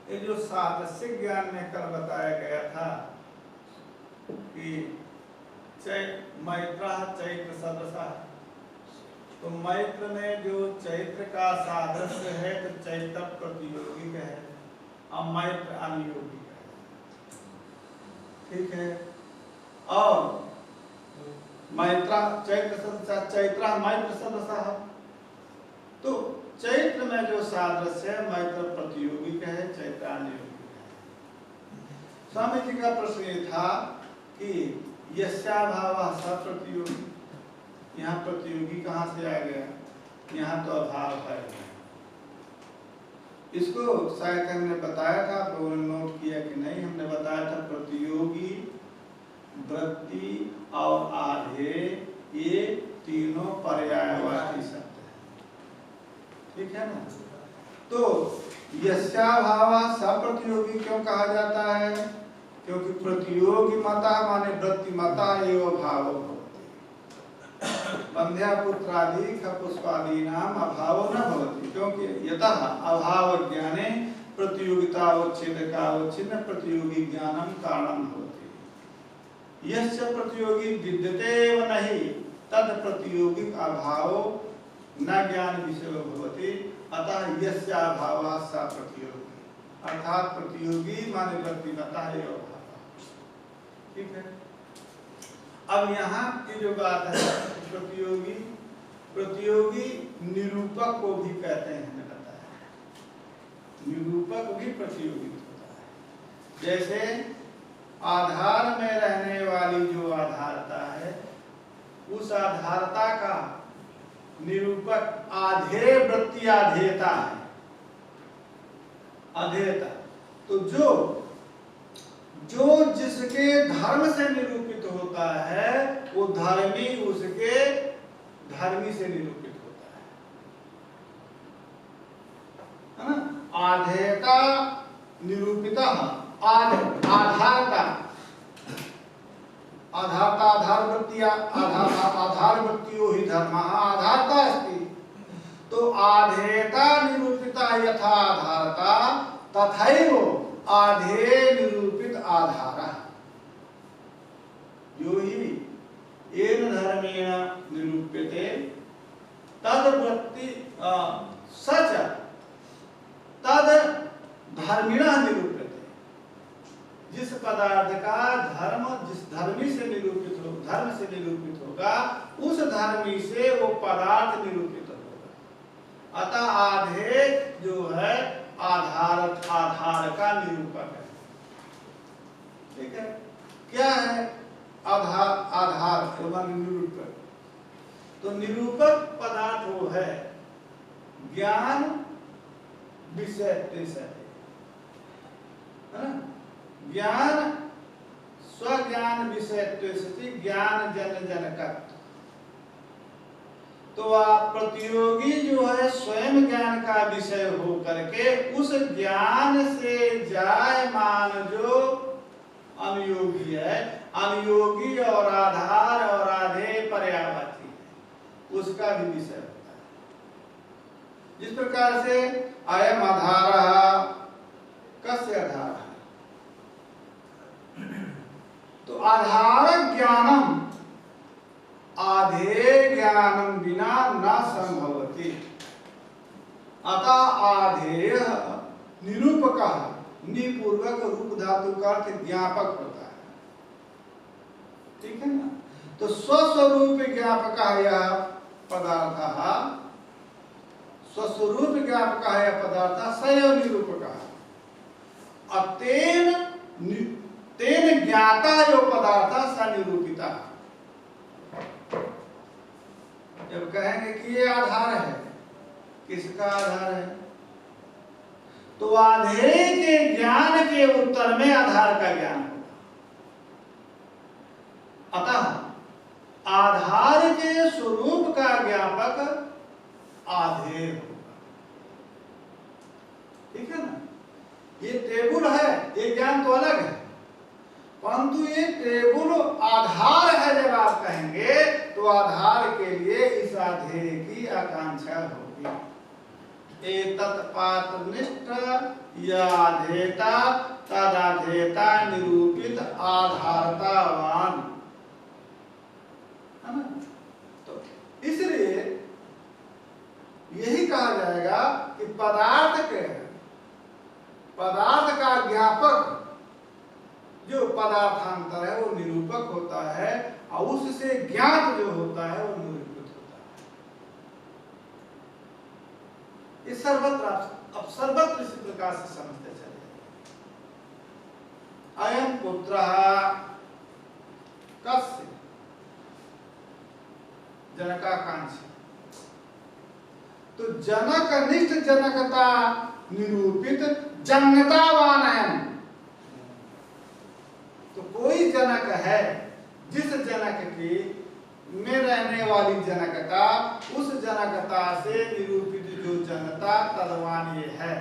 ये जो सादृश्य ज्ञान में कल बताया गया था कि मैत्र चैत्र सदृशः, तो मैत्र में जो चैत्र का सादृश्य है तो चैत्र प्रतियोगिक है और मैत्र अनुयोगिक है, ठीक है। और मैत्र चैत्र सदृशः, चैत्र मैत्र सदृशः, तो चैत्र में जो सादृश्य है मैत्र प्रतियोगिक है, चैत्र अनुयोगिक है। स्वामी जी का प्रश्न ये था कि यस्याभावः स प्रतियोगी, यहाँ प्रतियोगी कहाँ से आ गया, यहाँ तो अभाव है। इसको शायद हमने बताया था, आप लोगों ने नोट किया कि नहीं, हमने बताया था प्रतियोगी, वृत्ति और आधेय ये तीनों पर्यायवाची शब्द है, ठीक है ना। तो यस्याभावः स प्रतियोगी क्यों कहा जाता है, क्योंकि प्रतियोगी मता माने वृत्ति मता एवं भावो भवति, बंध्या पुत्रादि पुष्पादि नाम अभावो न भवति, क्योंकि यतः अभाव ज्ञाने प्रतियोगितावच्छेदकावच्छिन्न प्रतियोगी ज्ञानम कारणम भवति। यस्य प्रतियोगी विद्यते एव नहि तद प्रतियोगिक अभावो न ज्ञान विषयो भवति, अतः यस्य अभावः स प्रतियोगी, अर्थात प्रतियोगी माने वृत्ति मता एवं भाव, ठीक है। अब यहाँ की जो बात है प्रतियोगी, प्रतियोगी निरूपक को भी कहते हैं, हमने बताया निरूपक भी प्रतियोगी होता है। जैसे आधार में रहने वाली जो आधारता है उस आधारता का निरूपक आधेय वृत्ति आधेयता है, अधेयता। तो जो जिसके धर्म से निरूपित होता है वो धर्मी उसके धर्मी से निरूपित होता है ना। आधेयता निरूपिता आधारता, आधारता आधार वृत्तिया आधार वृत्तियो ही धर्मः आधारता अस्ति, तो आधेयता निरूपिता यथा आधारता तथैव आधेय निरूपित आधार, यो ही येन धर्मेण निरूप्यते तद वृत्ति सच तद धर्मिणः निरूप्यते। जिस पदार्थ का धर्म जिस धर्मी से निरूपित हो, धर्म से निरूपित होगा उस धर्मी से वो पदार्थ निरूपित होगा। अतः आधेय जो है आधार का निरूपक है, ठीक है। क्या है आधार निरूपक, तो निरूपक पदार्थ वो है ज्ञान विषय है ना। ज्ञान स्वज्ञान विषय ज्ञान जनकत्व, तो आप प्रतियोगी जो है स्वयं ज्ञान का विषय हो करके उस ज्ञान से जायमान जो अनुयोगी है, अनुयोगी और आधार और आधेय पर्यायवाची है, उसका भी विषय होता है। जिस प्रकार से अयम आधारः कस्य आधारः, तो आधार ज्ञानम आधेय ज्ञानम बिना न संभवति, अतः आधेय निरूपकः निपूर्वक रूप धातु का अर्थ ज्ञापक होता है, ठीक है ना। तो स्वस्वरूप ज्ञापकः यः पदार्थः, स्वस्वरूप ज्ञापकः यः पदार्थः स एव निरूपकः, तेन ज्ञाता यो पदार्थ स निरूपितः। जब कहेंगे कि ये आधार है, किसका आधार है, तो आधेय के ज्ञान के उत्तर में आधार का ज्ञान होगा। अतः आधार के स्वरूप का ज्ञापक आधेय होगा, ठीक है ना। ये टेबुल है, ये ज्ञान तो अलग है, परंतु ये टेबुल आधार है। जब आप कहेंगे तो आधार के लिए इस आधेय की आकांक्षा होगी, एतत् पात्रनिष्ठ याधेता तदाधेता निरूपित आधारतावान, है ना? तो इसलिए यही कहा जाएगा कि पदार्थ का ज्ञापक जो पदार्थांतर है वो निरूपक होता है, और उससे ज्ञात जो होता है वो निरूपित होता है। इस सर्वत्र इसी प्रकार से समझते चले। अयम पुत्रः कस्य जनकाकांक्षी, तो जनकनिष्ठ जनकता निरूपित जनतावान अयम, तो कोई जनक है जिस जनक की में रहने वाली जनकता, उस जनकता से निरूपित जो जनता तदवान ये है।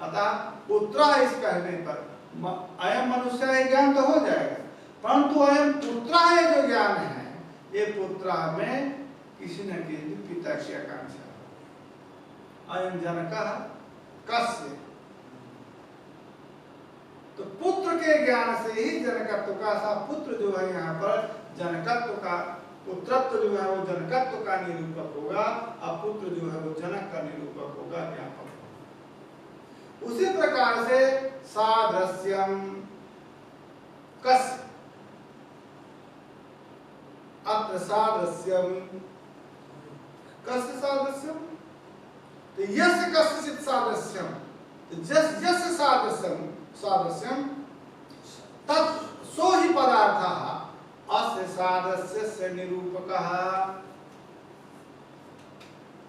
अतः पुत्र इस कहने पर अयम मनुष्य है ज्ञान तो हो जाएगा, परंतु अयम पुत्र है जो ज्ञान है, ये पुत्र में किसी न किसी पिता की आकांक्षा हो। अयम जनकः कस्य, तो पुत्र के ज्ञान से ही जनकत्व का सा पुत्र जो है यहाँ पर जनकत्व का, पुत्रत्व जो है वो जनकत्व का निरूपक होगा, और पुत्र जो है वो जनक का निरूपक होगा, ज्ञापक होगा। उसी प्रकार से सादृश्यम कस्य, अत्र सादृश्यम कस्य सादृश्यम, तो यस्य कस्यचित् सादृश्यम, तो यस्य सादृश्यम तत् सो ही पदार्थः अस्य सादृश्यस्य निरूपकः।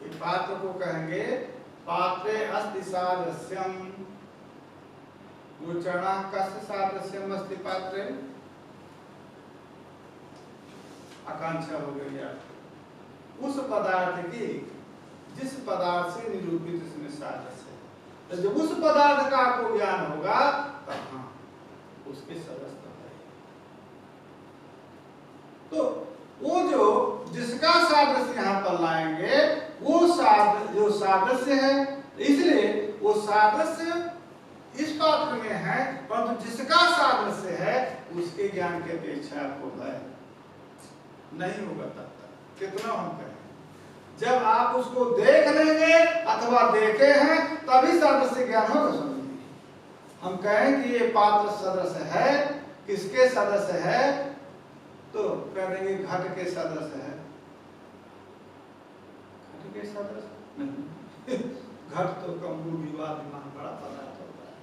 ये पात्र को कहेंगे पात्रे अस्ति सादृश्यम, गोचरणः कस्य सादृश्यम अस्ति पात्रे, आकांक्षा हो गई आपको उस पदार्थ की जिस पदार्थ से निरूपित इसमें सादृश्य है। तो जब उस पदार्थ का आपको ज्ञान होगा तब हाँ उसके सदस्य है। तो वो जो जिसका सादृश्य यहाँ पर लाएंगे वो जो सादृश्य है, इसलिए वो सादृश्य इस पात्र में है, परंतु जिसका सादृश्य है उसके ज्ञान की अपेक्षा आपको है नहीं होगा तब तक। कितना हम कहें, जब आप उसको देख लेंगे अथवा देखे हैं तभी सदस्य ज्ञान होगा। समझिए, हम कहें कि ये पात्र सदस्य है, किसके सदस्य है, तो कह देंगे घट के सदस्य है। घट के सदस्य नहीं घट तो कमरू विवाद विमान बड़ा पदार्थ होता है।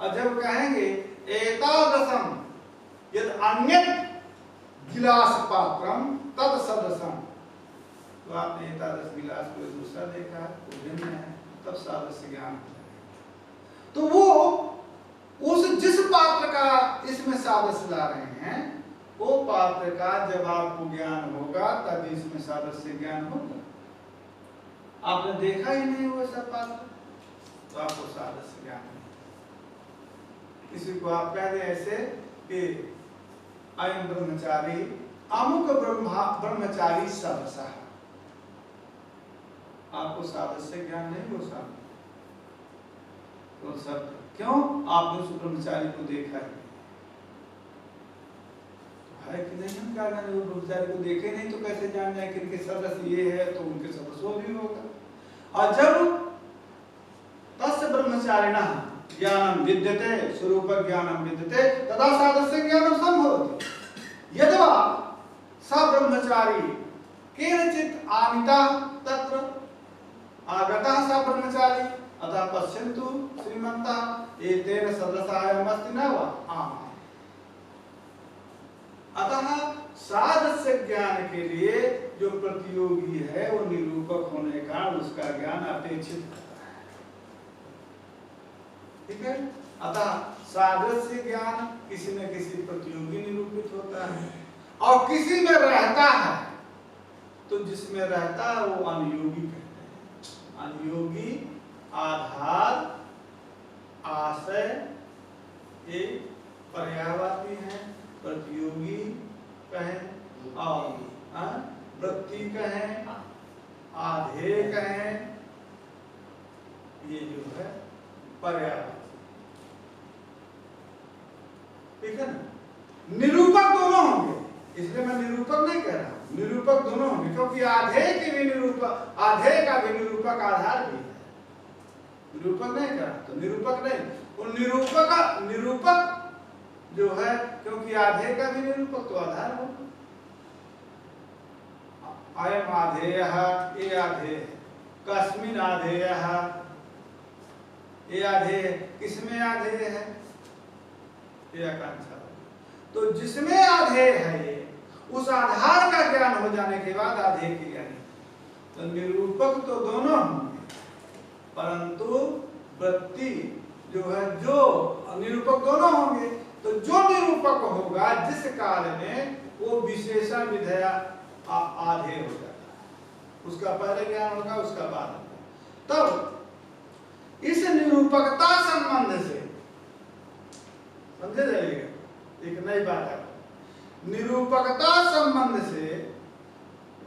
और जब कहेंगे एतादृशम यदि अन्य गिलास पात्रम तद सदस्यम, तो आपने एकादश गिलास को दूसरा देखा है, वो भिन्न है, तब सादृश्य ज्ञान हो जाएगा। तो वो उस जिस पात्र का इसमें सादृश्य ला रहे हैं, वो पात्र का जब आपको ज्ञान होगा तब इसमें सादृश्य ज्ञान होगा। आपने देखा ही नहीं वैसा पात्र, तो आपको सादृश्य ज्ञान नहीं। किसी को आप कह दें ऐसे कि अयं ब्रह्मचारी अमुक ब्रह्मचारी सदस्य, आपको सादृश्य ज्ञान नहीं हो सकता। तो सब क्यों? आपने उस ब्रह्मचारी को देखा है कि नहीं? हम क्या जाने, वो ब्रह्मचारी को देखे नहीं तो कैसे जान जाए कि इनके सदस्य ये है तो उनके सदस्य भी होगा। और जब तस्य ब्रह्मचारिणः ज्ञानम विद्यते स्वरूप ज्ञानम विद्यते तदा सादृश्य ज्ञानम संभवति। यद्वा स ब्रह्मचारी केनचित् आनीतः तत्र आगतः स ब्रह्मचारी अतः पश्यन्तु श्रीमन्तः एतेन सदस्यायम् अस्ति न वा? आम्। अतः सादृश्य ज्ञान के लिए जो प्रतियोगी है वो निरूपक होने का उसका ज्ञान अपेक्षित करता है। ठीक है? अतः सादृश्य ज्ञान किसी न किसी प्रतियोगी निरूपित होता है, और किसी में रहता है तो जिसमें रहता है वो अनुयोगी कहते हैं। अनुयोगी आधार आशय एक पर्यायवादी है, प्रतियोगी कहें और वृत्ति कहें, ये जो है पर्यायवाची, ठीक है ना। निरूपक दोनों होंगे, इसलिए मैं निरूपक नहीं कह रहा, निरूपक दोनों होंगे, क्योंकि आधे की भी निरूपक, आधे का भी निरूपक आधार भी है। निरूपक नहीं कह रहा तो निरूपक नहीं, वो निरूपक जो है, क्योंकि आधे का भी निरूपक तो आधार होगा। अयम आधेयः, ये आधेय, कस्मिन आधेयः, ये आधेय, किसमें आधेय है, ये आकांक्षा। तो जिसमें आधेय है ये, उस आधार का ज्ञान हो जाने के बाद आधेय की ज्ञानी। तो निरूपक तो दोनों होंगे, परंतु वृत्ति जो है, जो निरूपक दोनों होंगे, तो जो निरूपक होगा जिस काल में, वो विशेषण विधेय आधेय हो जाता है, उसका पहले ज्ञान होगा, उसका बाद होगा। तब इस निरूपकता संबंध से समझे जाइएगा, एक नई बात है, निरूपकता संबंध से,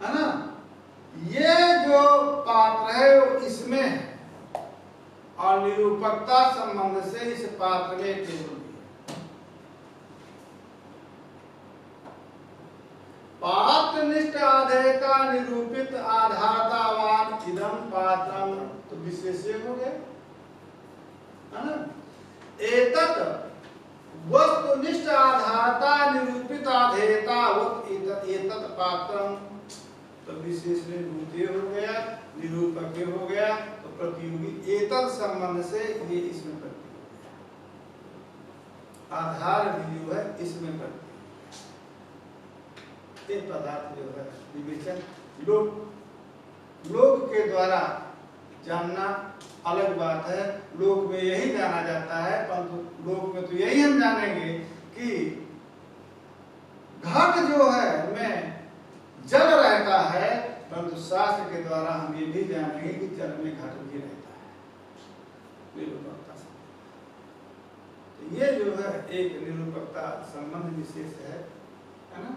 है ना, ये जो पात्र है वो इसमें है, और निरूपकता संबंध से इस पात्र में केवल पात्रनिष्ठ आधेयता निरूपित आधारतावान इदं पात्रम, तो विशेष्य हो गया, है ना। एतत् वस्तुनिष्ठ आधारता निरूपित आधेयता एतत् पात्रम, तो विशेष निरूपीय हो गया, निरूपक हो गया, तो प्रतियोगी एतत् संबंध से ये इसमें प्रतियोगी, आधार भी जो है इसमें प्रतियोगी। ये पदार्थ जो है विवेचन लोक के द्वारा जानना अलग बात है, लोक में यही जाना जाता है, परंतु लोक में तो यही हम जानेंगे कि घट जो है में जल रहता है, परंतु शास्त्र के द्वारा हम ये भी जानेंगे कि जल में घट भी रहता है, निरूपकता। तो ये जो है एक निरूपकता संबंध विशेष है ना।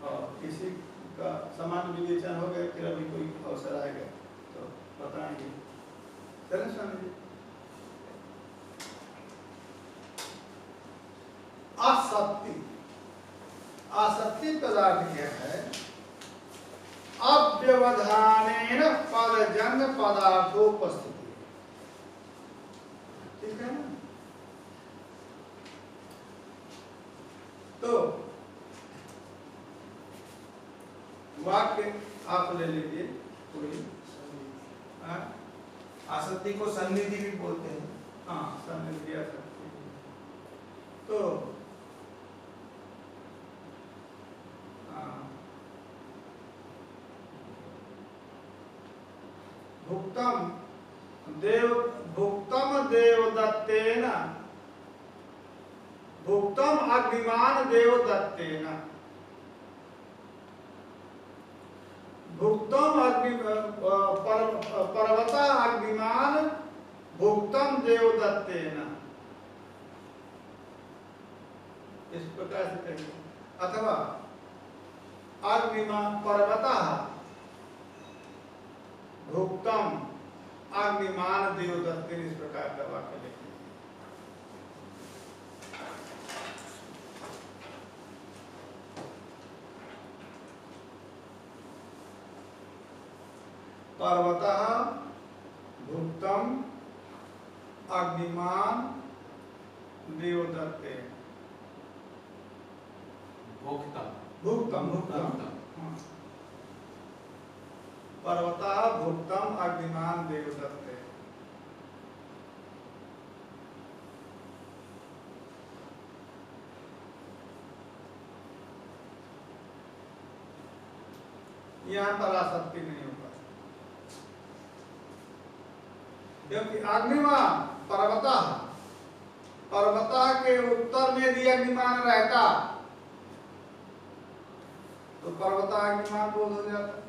और किसी का समान विवेचन हो गया, फिर अभी कोई अवसर आएगा तो बताएंगे। चलें स्वामी जी। आसक्ति, आसक्ति पदार्थ क्या है, अव्यवधानेन पदजन्य पदार्थोपस्थिति, ठीक है ना। तो वाक्य आप ले लीजिए कोई, आसक्ति को सन्निधि भी बोलते हैं, हाँ सन्निधि आसक्ति। तो भुक्तम देवदत्तेन, भुक्तम अग्निमान देवदत्तेन, भुक्तम पर्वता अग्निमान भुक्तम देवदत्तेन, इस प्रकार से कहेंगे। अथवा अग्निमान पर्वता भुक्तम अग्निमान देवदत्तेन, इस प्रकार का वाक्य लिखेंगे। पर्वतः भुक्तम अग्निमान देवदत्ते, भुक्तम भुक्तम भुक्तम, पर्वतः भुक्तम अग्निमान देवदत्ते। यहाँ पर आसक्ति नहीं होगा, क्योंकि अग्निमान पर्वतः, पर्वतः के उत्तर में भी अग्निमान रहता तो पर्वतः अग्निमान बोध हो जाता।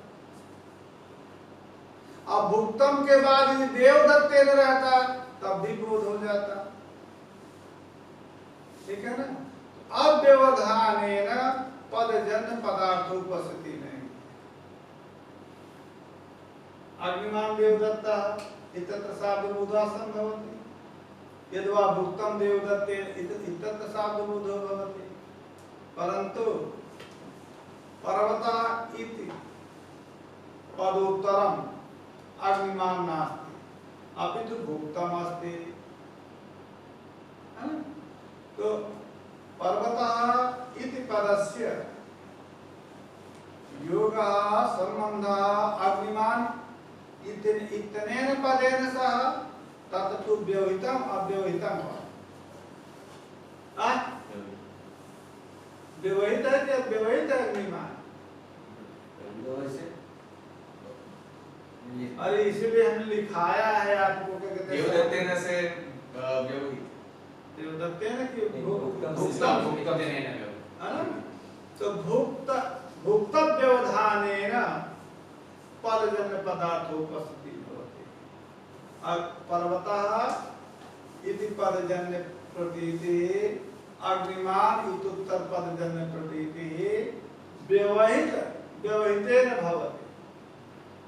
अब भुक्तम के बाद यदि देवदत्ते न रहता तब भी बोध हो जाता, ठीक है ना। अव्यवधानेन पदजन्य पदार्थोपस्थिति नहीं, अग्निमान देवदत्ता इत्यत्र साधुबोधः संभवति। यद्वा भुक्तं देवदत्तेन इत्यत्र साधुबोधो भवति। परन्तु पर्वतः इति पदोत्तरम् अग्निमान् नास्ति, अपि तु भुक्तम् अस्ति। तो पर्वतः इति पदस्य योगः सम्बन्धः अग्निमान् इत्यनेन पदेन सह तत् तु व्यवहितम् अव्यवहितम् वा। व्यवहित है या व्यवहित अग्निमान? अरे इसीलिए हमने लिखाया है आपको, क्या कहते हैं, देवदत्तेन से व्यवहित, देवदत्तेन की भुक्तं देनेन तो भुक्त व्यवधानेन पदजन्य पदार्थोपस्थिति भवति। पर्वतः इति पदजन्य प्रतीति अग्निमान् इत्युत्तर पदजन्य प्रतीति व्यवहितेन भवति।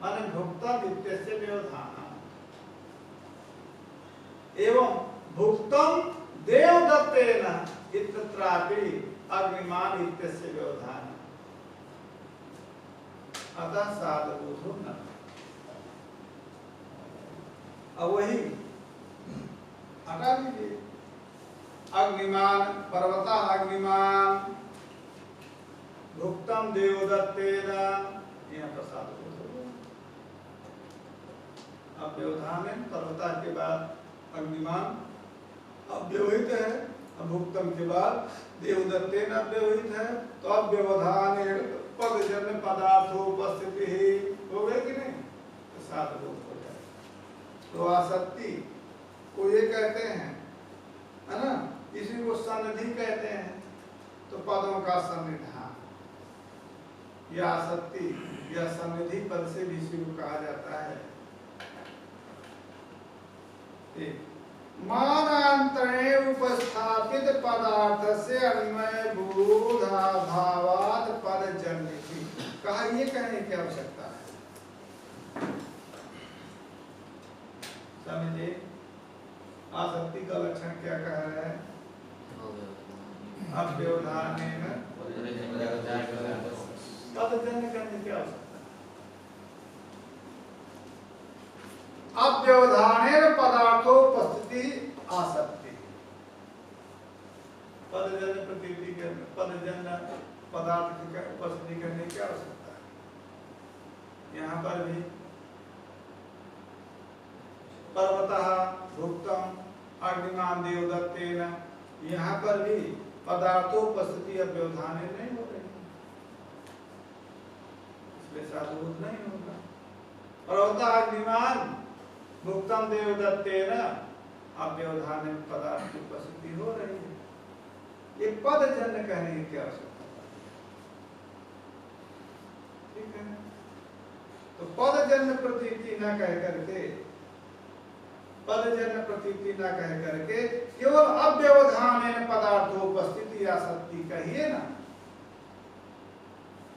माने भुक्तम् इत्यस्य व्यवधानम् एवं भुक्तं देवदत्तेन इत्यत्रापि अग्निमान् इत्यस्य व्यवधानम्। अतः साधुबोधो न। अब वही हटा दीजिए, अग्निमान् पर्वतः अग्निमान् भुक्तं देवदत्तेन, यहाँ पर साधुबोधो। अब व्यवधान है, पर्वतः के बाद अग्निमान् अव्यवहित है, भुक्तम के बाद देवदत्तेन अव्यवहित है, तो अब व्यवधान पदजन्य पदार्थोपस्थिति हो गए कि नहीं, तो साधुबोध हो जाए। तो आसक्ति को ये कहते हैं, है ना, इसी को सन्निधि कहते हैं। तो पदों का सन्निधान या आसक्ति या सन्निधि पद से भी इसी को कहा जाता है। मानांतरे उपस्थापित पदार्थ से अन्वय बोधाभावात् पदजन्य कहा, ये कहने की आवश्यकता है। समझे, आसक्ति का लक्षण क्या कह रहा है? अव्यवधानेन पदजन्य करने की आवश्यकता। अव्यवधानेन पदार्थोपस्थिति आसक्ति, पदजन्य प्रतीति करने, पदजन्य पदार्थ की उपस्थिति करने की आवश्यकता है। यहाँ पर भी पर्वतः भुक्तम् अग्निमान् देवदत्तेन, यहाँ पर भी पदार्थोपस्थिति अव्यवधानेन नहीं हो रही, इसलिए साधुबोध नहीं होगा। पर्वतः अग्निमान् भुक्तम् देवदत्तेन अव्यवधानेन पदार्थ की उपस्थिति हो रही है। ये पदजन्य कहने की क्या आवश्यकता है? ठीक है, तो पदजन्य प्रतीति न कह करके, पदजन्य प्रतीति न कह करके केवल अव्यवधानेन पदार्थोपस्थिति आसक्ति कहिए ना,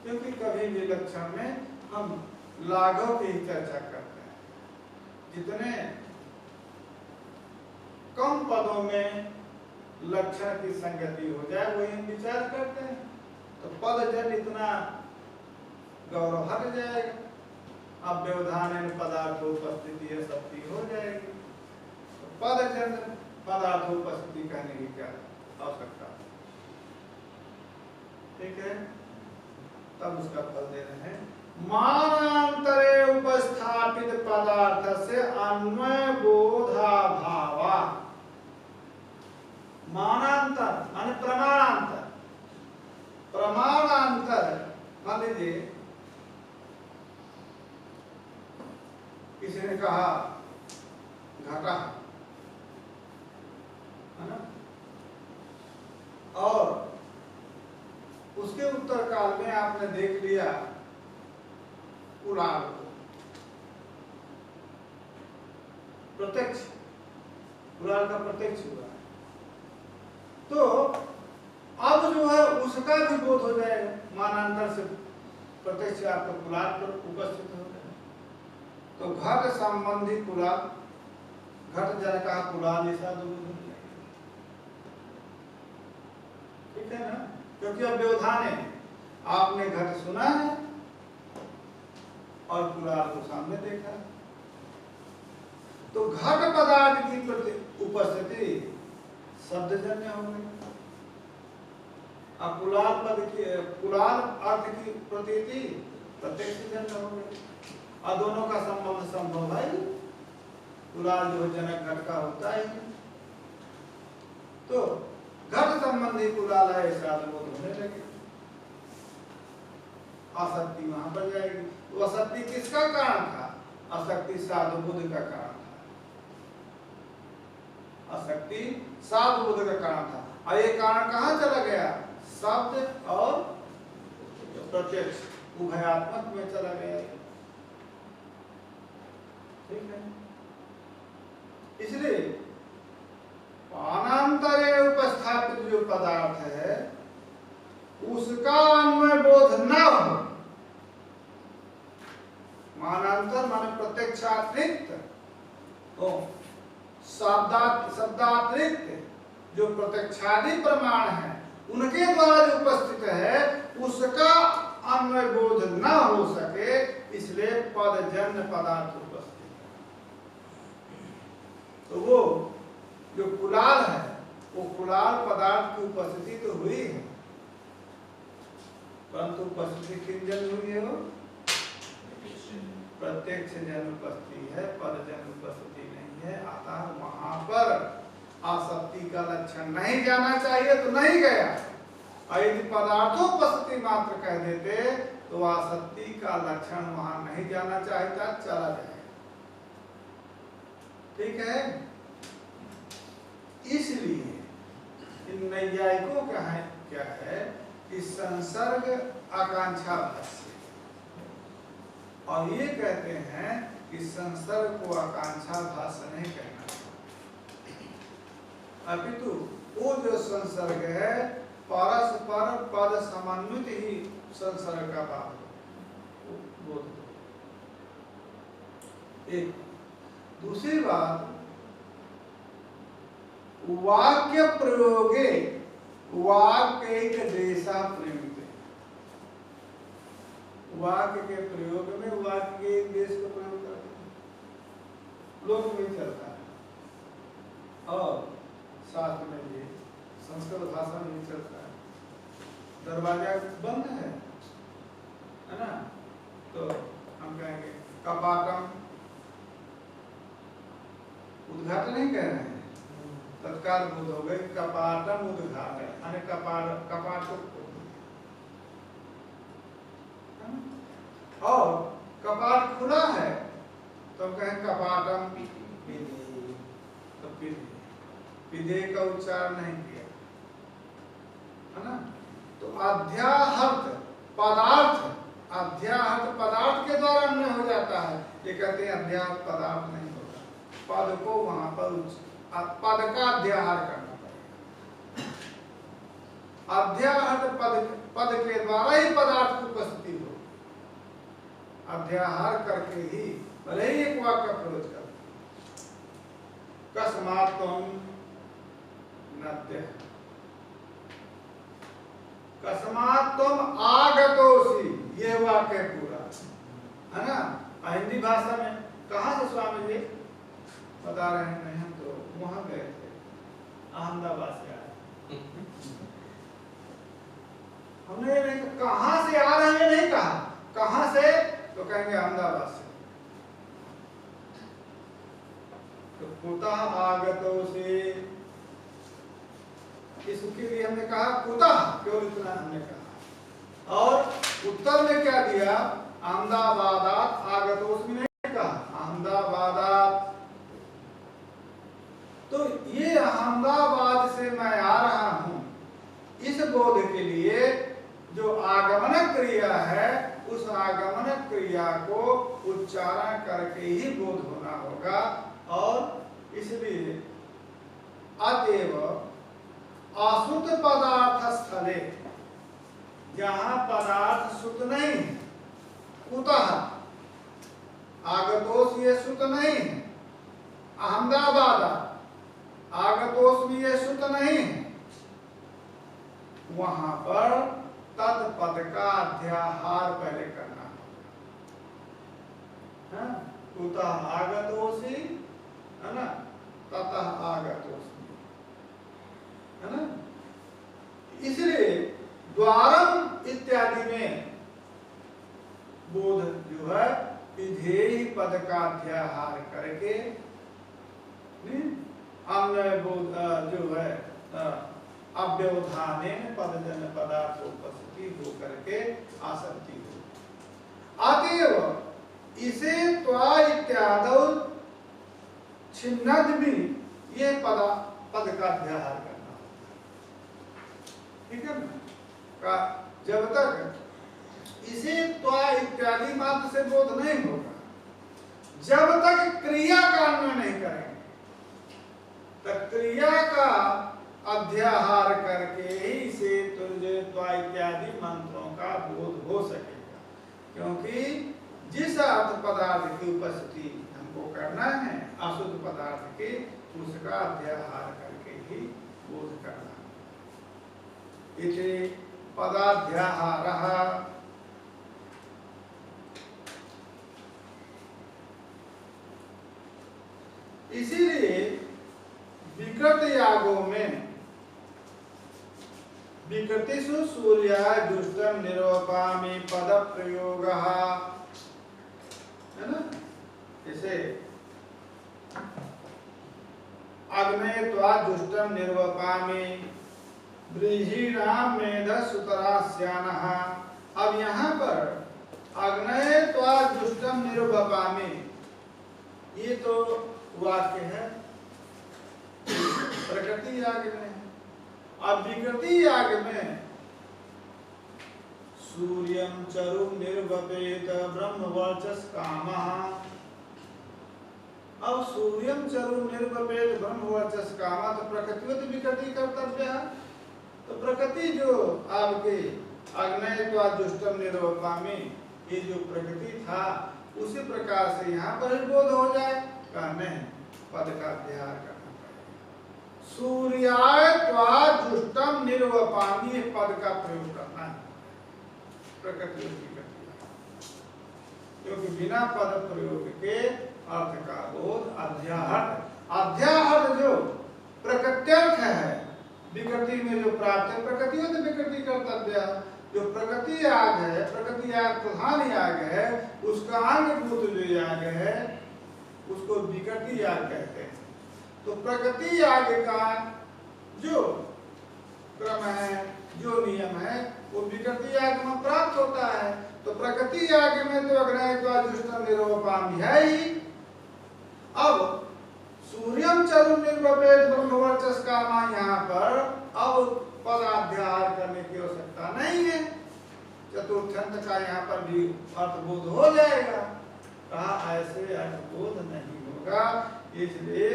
क्योंकि कभी भी लक्षण में हम लाघव की चर्चा करते हैं। जितने कम पदों में लक्षण की संगति हो जाए वही हम विचार करते हैं। तो पदजन्य इतना गौरव हट जाएगा, अव्यवधानेन पदार्थोपस्थिति आसक्ति हो जाएगी। तो पदजन्य पदार्थोपस्थिति कहने की क्या आवश्यकता है? ठीक है, तब उसका फल दे रहे हैं। मानांतरे उपस्थापित पदार्थ से अन्वय बोधाभावा। मानांतर माने प्रमाणांतर, प्रमाणांतर मान लीजिए किसी ने कहा घटा, है ना, और उसके उत्तर काल में आपने देख लिया कुलाल को, प्रत्यक्ष, कुलाल का प्रत्यक्ष हुआ, तो अब जो है उसका भी बोध हो जाएगा। मानांतर से प्रत्यक्ष आपका कुलाल पर उपस्थित हो जाए, तो घट संबंधी कुलाल घट जनका कुलाल ऐसा दो। ठीक है ना, क्योंकि अब व्यवधान है, आपने घट सुना है और कुलाल को सामने देखा। तो घट पदार्थ की उपस्थिति शब्दजन्य हो गई, और कुलाल अर्थ की प्रतीति प्रत्यक्ष जन्य हो गई, और दोनों का संबंध संभव है। कुलाल जो जनक घट का होता है, तो घट संबंधी कुलाल है ऐसा बोध होने लगे, आसक्ति वहां पर जाएगी। तो आसक्ति किसका कारण था? आसक्ति साधु बुद्ध का कारण था। आसक्ति साधु बुद्ध का कारण था, और ये कारण कहाँ चला गया? शब्द और प्रत्यक्ष उभयात्मक में चला गया। ठीक है, इसलिए पानांतरे उपस्थापित जो पदार्थ है उसका अन्वय बोध न हो। मानांतर माने प्रत्यक्षातिरिक्त, शब्दातिरिक्त जो प्रत्यक्षादि प्रमाण है उनके द्वारा जो उपस्थित है उसका अन्वय बोध न हो सके, इसलिए पदजन्य पदार्थ उपस्थित है। तो वो जो कुलाल है वो कुलाल पदार्थ की उपस्थिति तो हुई है, परंतु उपस्थिति किन जन हुई है? वो प्रत्यक्ष जन उपस्थिति है, पदजन उपस्थिति नहीं है। अतः वहां पर आसक्ति का लक्षण नहीं जाना चाहिए तो नहीं गया, और यदि पदार्थोपस्थिति मात्र कह देते तो आसक्ति का लक्षण वहां नहीं जाना चाहता, चला जाएगा। ठीक है, इसलिए इन नैयायिकों का है क्या है कि संसर्ग आकांक्षा भाष्य, और ये कहते हैं कि संसर्ग को आकांक्षा भाष्य नहीं कहना, अपितु वो जो संसर्ग है परस्पर पद समन्वित ही संसर्ग का भाव बोध। एक दूसरी बात, वाक्य प्रयोगे वाक्य देशा प्रयुक्त, वाक्य के प्रयोग में वाक्य के एक देश को प्रयोग करते हैं, लोक में चलता है और साथ में भी संस्कृत भाषा में भी चलता है। दरवाजा बंद है ना, तो हम कहेंगे कपाटम, उद्घाटन नहीं कह रहे हैं, तत्काल बोध हो गए कपाटम उद्घाटन, यानी कपाट को, और कपाट खुला है तो हम कहें कपाटम विधि, तो विधि का उच्चार नहीं किया है ना। तो अध्याहर्थ पदार्थ, अध्याहर्थ पदार्थ के द्वारा अन्य हो जाता है, ये कहते हैं अध्याहर्थ पदार्थ नहीं होता, पद को वहां पर पद का अध्याहार करना पड़ेगा। अध्याहर्थ पद के द्वारा ही पदार्थ की उपस्थिति हो, अध्याहार करके ही भले ही एक वाक्य प्रयोग कर। कस्मात् त्वं नद्यः, कस्मात् त्वं आगतोसि, ये वाक्य पूरा है ना। हिंदी भाषा में कहाँ से स्वामी जी बता रहे हैं? नहीं, हम तो वहां गए थे, अहमदाबाद से आए। हमने नहीं कहाँ से आ रहे हैं, नहीं कहा कहाँ से, तो कहेंगे अहमदाबाद से। तो कुतः आगतोसि, इसके लिए हमने कहा कुतः, केवल इतना हमने कहा, और उत्तर में क्या दिया? अहमदाबादात आगतोसि नहीं कहा, अहमदाबादात। तो ये अहमदाबाद से मैं आ रहा हूं, इस बोध के लिए जो आगमन क्रिया है उस आगमन क्रिया को उच्चारण करके ही बोध होना होगा, और इसलिए अतएव अशुद्ध पदार्थ स्थले, जहां पदार्थ शुद्ध नहीं है, कुतः आगतोष ये शुद्ध नहीं है, अहमदाबाद आगतोस्मि ये सुत नहीं है, वहां पर तद पद का अध्याहार पहले करना है। कुतः आगतोसि, है ना, ततः आगतोस्मि, है ना। इसलिए द्वारम इत्यादि में बोध जो है विधेयी पद का अध्याहार करके अन्य बोध जो है अव्यवधाने पदजन पदार्थ उपस्थिति हो करके आसक्ति हो। अतएव इसे त्वा इत्यादि छिन्नद भी ये पद का अध्याहार करना होता है, ठीक है ना। जब तक इसे त्वा इत्यादि मात्र से बोध नहीं होगा, जब तक क्रिया का अन्वय नहीं करेंगे, तब क्रिया का अध्याहार करके ही इसे तुझे त्वा इत्यादि मंत्रों का बोध हो सकेगा। क्योंकि जिस अर्थ पदार्थ की उपस्थिति हमको करना है अशुद्ध पदार्थ के, उसका अध्याहार करके ही बोध करना। इसे पदाध्याहारः इसीलिए विकृत यागों में विकृतिषु सूर्याय दुष्टम निरूपामि पद प्रयोग है ना। जैसे अग्ने त्वा दुष्टम निरूपामि व्रीहीणाम मेधसुतरास्यानः। अब यहाँ पर अग्ने त्वा दुष्टम निरूपामि, ये तो वाक्य है प्रकृति याग में। अब विकृति याग में सूर्यम चरु निर्वपेत ब्रह्मवर्चस कामः। अब सूर्यम चरु निर्वपेत ब्रह्मवर्चस कामः, तो प्रकृतिवत विकृति कर्तव्य है। तो प्रकृति जो आपके अग्नयत्वा दुष्टम निर्वपामि, ये जो प्रकृति था उसी प्रकार से यहाँ पर बोध हो जाए का नहीं, पद का अध्याहार करना पड़ेगा। सूर्यायत्वा दुष्टम निर्वपामि पद का प्रयोग करना है प्रकृति विकृति, क्योंकि बिना पद प्रयोग के अर्थ का बोध अध्याहर। अध्याहर जो प्रकृत्यर्थ है, विकृति में जो प्राप्त है, प्रकृति हो तो विकृति कर्तव्य। जो प्रकृति याग है, प्रकृति याग प्रधान याग है, उसका अंगभूत जो याग है उसको विकृति याग कहते हैं। तो प्रकृति याग का जो क्रम है, जो नियम है, वो विकृति याग में प्राप्त होता है। तो प्रकृति याग में तो अग्नयत्वा दुष्टम निरूपामि है ही। अब सूर्यम चरु निर्वपेत ब्रह्मवर्चस कामा, यहाँ पर अब पदाध्याहार करने की आवश्यकता नहीं है। चतुर्थंत का यहाँ पर भी अर्थबोध हो जाएगा। कहा ऐसे अर्थबोध नहीं होगा, इसलिए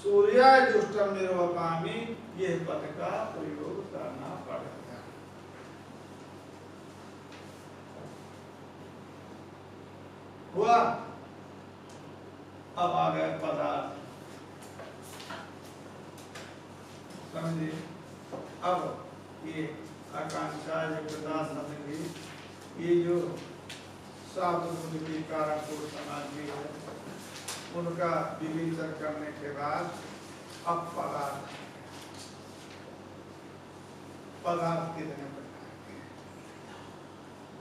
सूर्याय दुष्टम निर्वपामि ये पद का प्रयोग करना पड़ेगा। हुआ। अब आ गए पदार्थ, समझिए। अब ये आकांक्षा योग्यता समझिए, ये जो सात गुण के कारण को समाधि है, उनका विवेचन करने के बाद अब पदार्थ, पदार्थ कितने प्रकार के,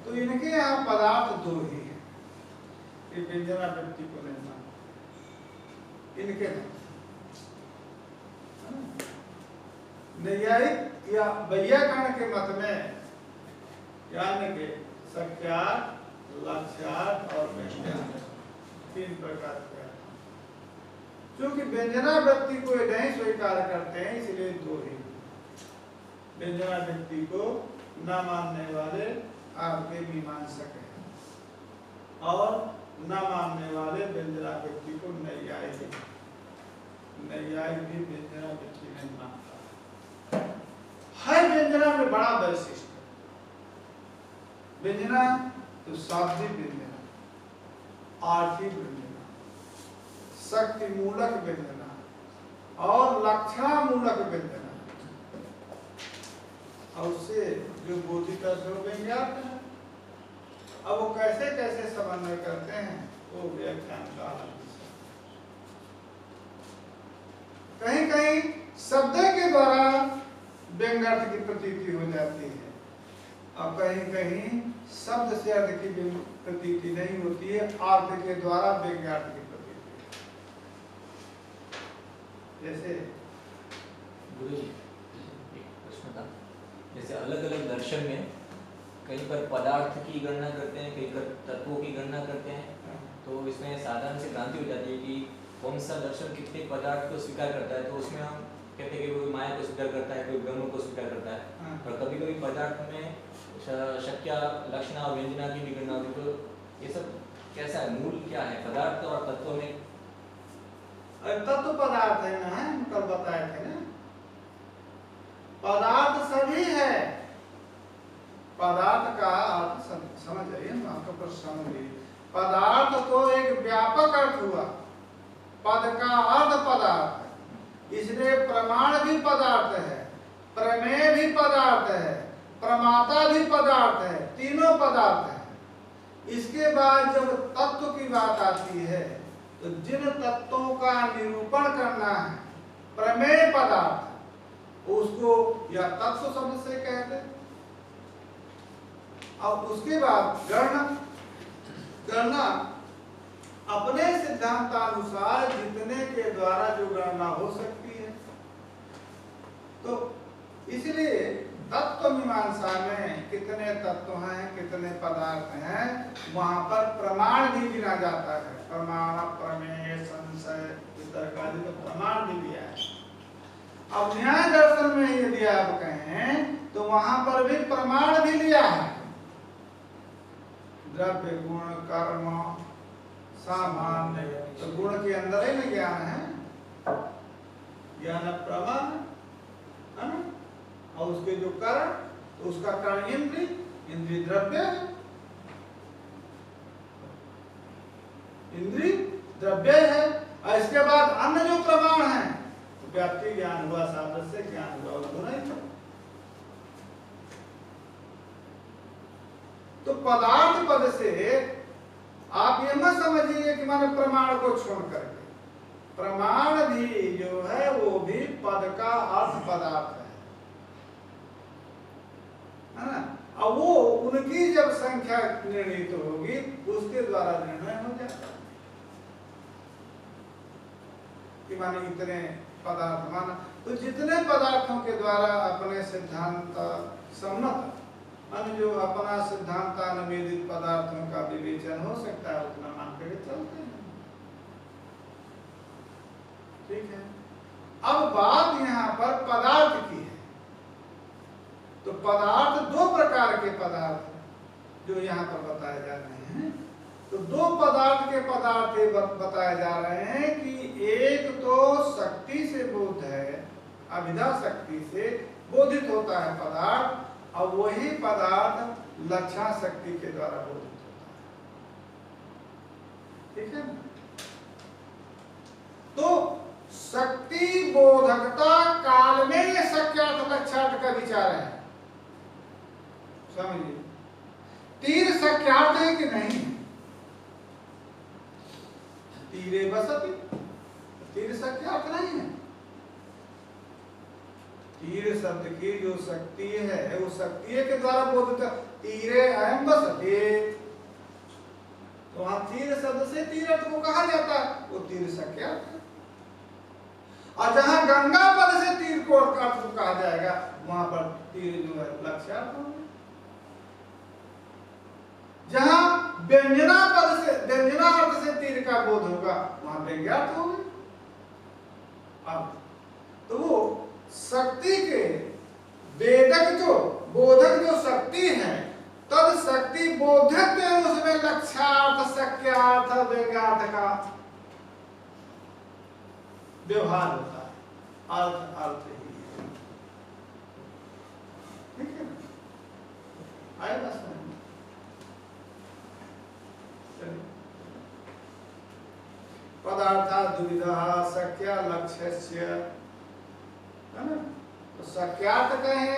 तो इनके यहाँ पदार्थ दो ही है। ये व्यंजना व्यक्ति को नहीं मानते, इनके नैयायिक या वैयाकरण के मत में यानी के सख्यात, लक्ष्यात और व्यंजन तीन प्रकार के। क्योंकि व्यंजना व्यक्ति को नहीं स्वीकार करते हैं, इसलिए दो ही। व्यंजना व्यक्ति को न मानने वाले आपके मीमांसक हैं और न मानने वाले व्यंजना व्यक्ति को नैयायिक है। नैयायिक भी व्यंजना व्यक्ति नहीं मानता। हर व्यंजना में बड़ा वैशिष्ट है। व्यंजना तो शाब्दिक व्यंजना, आर्थिक व्यंजना, शक्ति मूलक व्यंजना और लक्षण मूलक व्यंजना, और उससे जो बोधित अर्थ हो व्यंग्यार्थ है। अब वो कैसे कैसे समन्वय करते हैं वो व्याख्यान का विषय। कहीं कहीं शब्द के द्वारा व्यंग्यार्थ की प्रतीति हो जाती है और कहीं कहीं शब्द से अर्थ की प्रतीति नहीं होती है, अर्थ के द्वारा व्यंग्यार्थ की प्रतीति। जैसे गुरुजी एक प्रश्न था, जैसे अलग अलग दर्शन में कहीं पर पदार्थ की गणना करते हैं, कहीं पर तत्वों की गणना करते हैं, तो इसमें साधारण से भ्रांति हो जाती है कि कौन सा दर्शन कितने पदार्थ को स्वीकार करता है। तो उसमें हम कहते हैं कि कोई माया को स्वीकार करता है, कोई ब्रह्म को स्वीकार करता है, और कभी कभी पदार्थ में शक्य लक्षण और व्यंजना की भी गणना होती है। तो ये सब कैसा है, मूल क्या है पदार्थ और तत्व में? तत्व पदार्थ है ना, हम कल बताए थे ना, पदार्थ सभी है। पदार्थ का अर्थ समझ आइए, हम आपका प्रश्न समझिए। पदार्थ तो एक व्यापक अर्थ हुआ, पद का अर्थ पदार्थ है, इसलिए प्रमाण भी पदार्थ है, प्रमेय भी पदार्थ है, प्रमाता भी पदार्थ है, तीनों पदार्थ है। इसके बाद जब तत्व की बात आती है तो जिन तत्वों का निरूपण करना है, प्रमेय पदार्थ, उसको या तत्व शब्द से कहते हैं। और उसके बाद गणना अपने सिद्धांतानुसार जितने के द्वारा जो गणना हो सकती है। तो इसलिए तत्व मीमांसा में कितने तत्व हैं, कितने पदार्थ हैं, वहां पर प्रमाण भी गिना जाता है। प्रमाण, प्रमेय, संशय, वितर्क आदि तो प्रमाण भी दिया है। अब न्याय दर्शन में यदि आप कहें तो वहां पर भी प्रमाण भी लिया है। द्रव्य, गुण, कर्म, सामान्य, तो गुण के अंदर ही में ज्ञान है, ज्ञान प्रमाण है ना। और उसके जो कारण, तो उसका कारण इंद्रिय, इंद्रिय द्रव्य है, इंद्रिय द्रव्य है। और इसके बाद अन्य जो प्रमाण है, तो व्याप्ति ज्ञान हुआ, सादृश्य ज्ञान हुआ, गुण ही था। तो पदार्थ पद से आप ये मत समझिए कि माने प्रमाण को छोड़ करके, प्रमाण भी जो है वो भी पद का अर्थ पदार्थ है ना। अब वो उनकी जब संख्या निर्णित होगी उसके द्वारा निर्णय हो जाता है कि माने इतने पदार्थ माना। तो जितने पदार्थों के द्वारा अपने सिद्धांत सम्मत, माने जो अपना सिद्धांतानुमेदित पदार्थों का विवेचन हो सकता है, उतना मान कर चलते हैं। ठीक है। अब बात यहाँ पर पदार्थ की है। तो पदार्थ दो प्रकार के पदार्थ जो यहाँ पर बताए जा रहे हैं। तो दो पदार्थ के पदार्थ बताए जा रहे हैं कि एक तो शक्ति से बोध है, अभिधा शक्ति से बोधित होता है पदार्थ, और वही पदार्थ लक्षण शक्ति के द्वारा बोधित होता है। ठीक है ना। तो शक्ति बोधकता काल में ये शक्यार्थ लक्षार्थ का विचार है, समझिए। तीर शक्यार्थ है कि नहीं? तीरे बसती, तीर शक्यार्थ नहीं है। तीर शब्द की जो शक्ति है वो शक्ति के द्वारा बोधित। तीरे अहम बसते, तो वहां तीर शब्द से तीर्थ को कहा जाता है, वो तीर शक्यार्थ है। और जहां गंगा पद से तीर को अर्थ को कहा जाएगा, वहां पर तीर जो है लक्ष्यार्थ होगा। जहां व्यंजना पद से, व्यंजना अर्थ से तीर का बोध होगा, वहां व्यंग्यार्थ होगा। अब तो वो शक्ति के वेदक जो बोधक जो शक्ति है, तद शक्ति बोधक में उसमें लक्ष्यार्थ, शक्यार्थ, व्यंग्यार्थ का व्यवहार होता है। अर्थ अर्थ ही है। ठीक है ना। आएगा समझ में? पदार्थ द्विविधा शक्या लक्ष्यस्य, है ना? तो शक्यार्थ कहें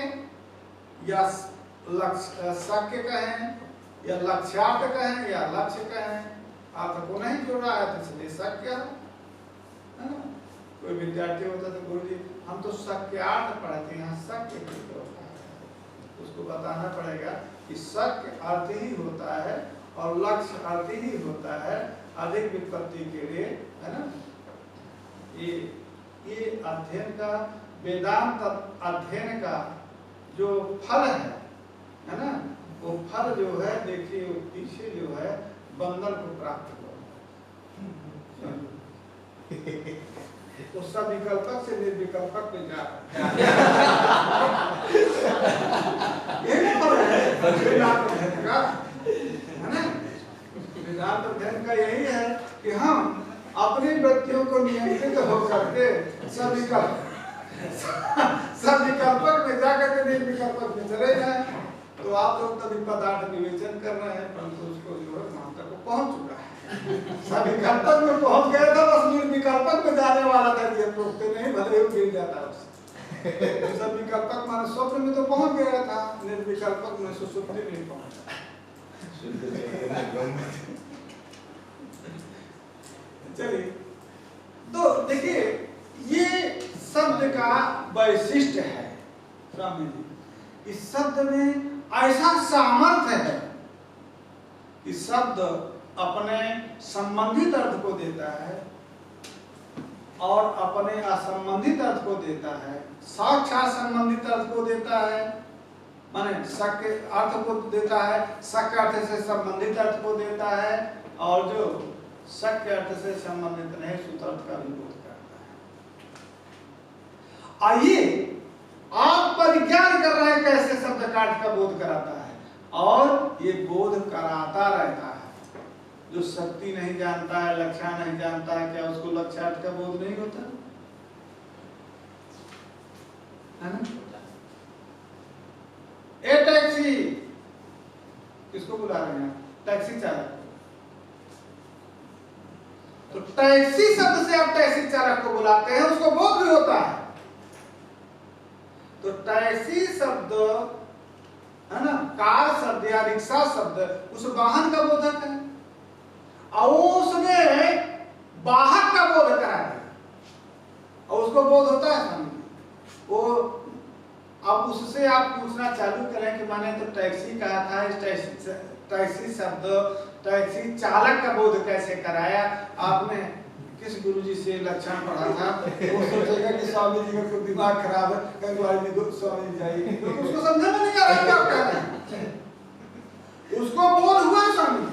या लक्ष्य शक्य कहें या लक्ष्यार्थ कहें या लक्ष्य कहें, अर्थ को नहीं जोड़ रहा है तो इसलिए शक्य है ना? कोई विद्यार्थी होता तो गुरुजी हम तो शक्यार्थ पढ़ते हैं, शक्य क्या होता है, उसको बताना पड़ेगा कि शक्य अर्थ ही होता है और लक्ष्य अर्थ ही होता है अधिक विपत्ति के लिए, है ना? ये अध्ययन का, वेदांत अध्ययन का जो फल है ना, वो फल जो है देखिए पीछे जो है बंधन को प्राप्त हुआ तो सविकल्पक से निर्विकल्पक में जा यही फल है वेदांत अध्ययन का, है ना? वेदांत अध्ययन का यही है कि हम अपनी वृत्तियों को नियंत्रित होकर के सविकल्पक में जाकर के निर्विकल्पक में चले जाए। तो आप लोग तभी पदार्थ विवेचन कर रहे हैं, परंतु उसको जो है वहां तक पहुंच चुका है, सविकल्पक में पहुंच गया था, बस निर्विकल्पक में जाने वाला था, ये रोकते नहीं, भले ही गिर जाता उससे। सविकल्पक माने स्वप्न में तो पहुंच गया था, निर्विकल्पक में सुषुप्ति में नहीं पहुंचा। चलिए, तो देखिए ये शब्द का वैशिष्ट्य है स्वामी जी, इस शब्द में ऐसा सामर्थ्य है कि शब्द अपने संबंधित अर्थ को देता है और अपने असंबंधित अर्थ को देता है, साक्षात संबंधित अर्थ को देता है, माने शक्य अर्थ को देता है, शक्य अर्थ से संबंधित अर्थ को देता है, और जो शक्य अर्थ से संबंधित नहीं सूत्र अर्थ का भी बोध करता है। आइए आप परिज्ञान कर रहे हैं कैसे शब्द का अर्थ का बोध कराता है, और ये बोध कराता रहता है। जो शक्ति नहीं जानता है, लक्षण नहीं जानता है, क्या उसको लक्ष्यार्थ का बोध नहीं होता है ना? ए टैक्सी, किसको बुला रहे हैं? टैक्सी चालक। तो टैक्सी शब्द से आप टैक्सी चालक को बुलाते हैं, उसको बोध भी होता है। तो टैक्सी शब्द है ना, कार शब्द या रिक्शा शब्द उस वाहन का बोधक है, और उसने वाहक का बोध करा दिया और उसको बोध होता है वो। अब उससे आप पूछना चालू करें कि मैंने तो टैक्सी कहा था, इस टैक्सी शब्द टैक्सी चालक का बोध कैसे कराया? आपने किस गुरुजी से लक्षण पढ़ा था? वो सोचेगा कि स्वामी जी का कुछ दिमाग खराब है, कहीं स्वामी जी जाइए, तो उसको समझ में नहीं आ रहा क्या कह रहे हैं। उसको बोध हुआ स्वामी,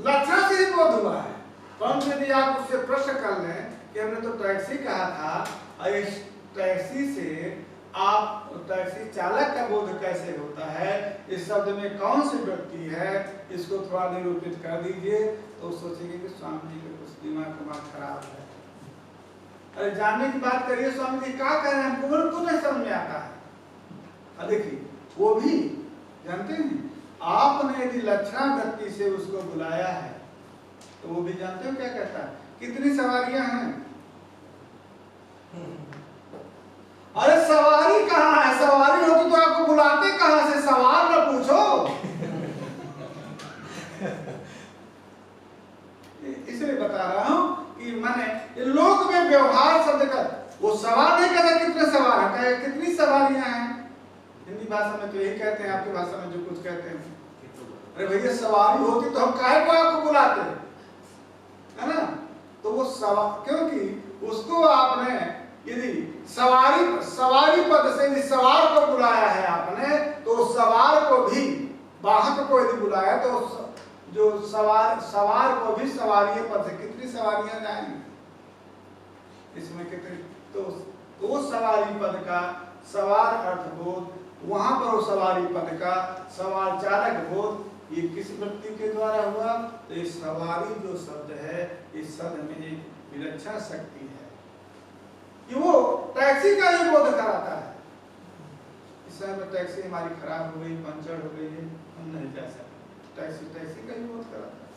लक्षण से ही बोध हुआ है। परंतु यदि आप उससे प्रश्न कर लें कि हमने तो टैक्सी कहा था, और इस टैक्सी से आप टैक्सी चालक का बोध कैसे होता है, इस शब्द में कौन सी व्यक्ति है, इसको थोड़ा निरूपित कर दीजिए, तो सोचेंगे कि स्वामी जी का कुछ दिमाग खराब है। अरे जानने की बात करिए, स्वामी जी क्या कह रहे हैं, हमको नहीं समझ में आता है। देखिए वो भी जानते हैं, आपने यदि लक्षण व्यक्ति से उसको बुलाया है तो वो भी जानते हो क्या कहता है, कितनी सवारियां हैं? अरे सवारी कहाँ है? सवारी होती तो आपको बुलाते कहाँ से? सवाल न पूछो। इसलिए बता रहा हूं कि मैंने लोक में व्यवहार शब्द का वो सवाल नहीं कहता कितने सवाल है, कितनी सवारियां हैं। हिंदी भाषा में तो यही कहते हैं, आपकी भाषा में जो कुछ कहते हैं, अरे भैया सवारी होती तो हम काहे को आपको बुलाते, है ना? तो वो सवाल, क्योंकि उसको आपने यदि सवारी पद से यदि सवार को बुलाया है आपने, तो सवार को भी, वाहक को यदि बुलाया तो जो सवार को भी सवारी पद से कितनी सवारियां जाएंगी, इसमें कितनी, तो वो सवारी पद का सवार अर्थ बोध, वहां पर वो सवारी पद का सवार चालक बोध, ये किस व्यक्ति के द्वारा हुआ? तो ये सवारी जो शब्द है, इस शब्द में एक विलक्षण शक्ति है कि वो टैक्सी का ही बोध कराता है। इस समय टैक्सी हमारी खराब हो गई, पंचर हो गई है, हम नहीं जा सकते, टैक्सी का ही बोध कराता है।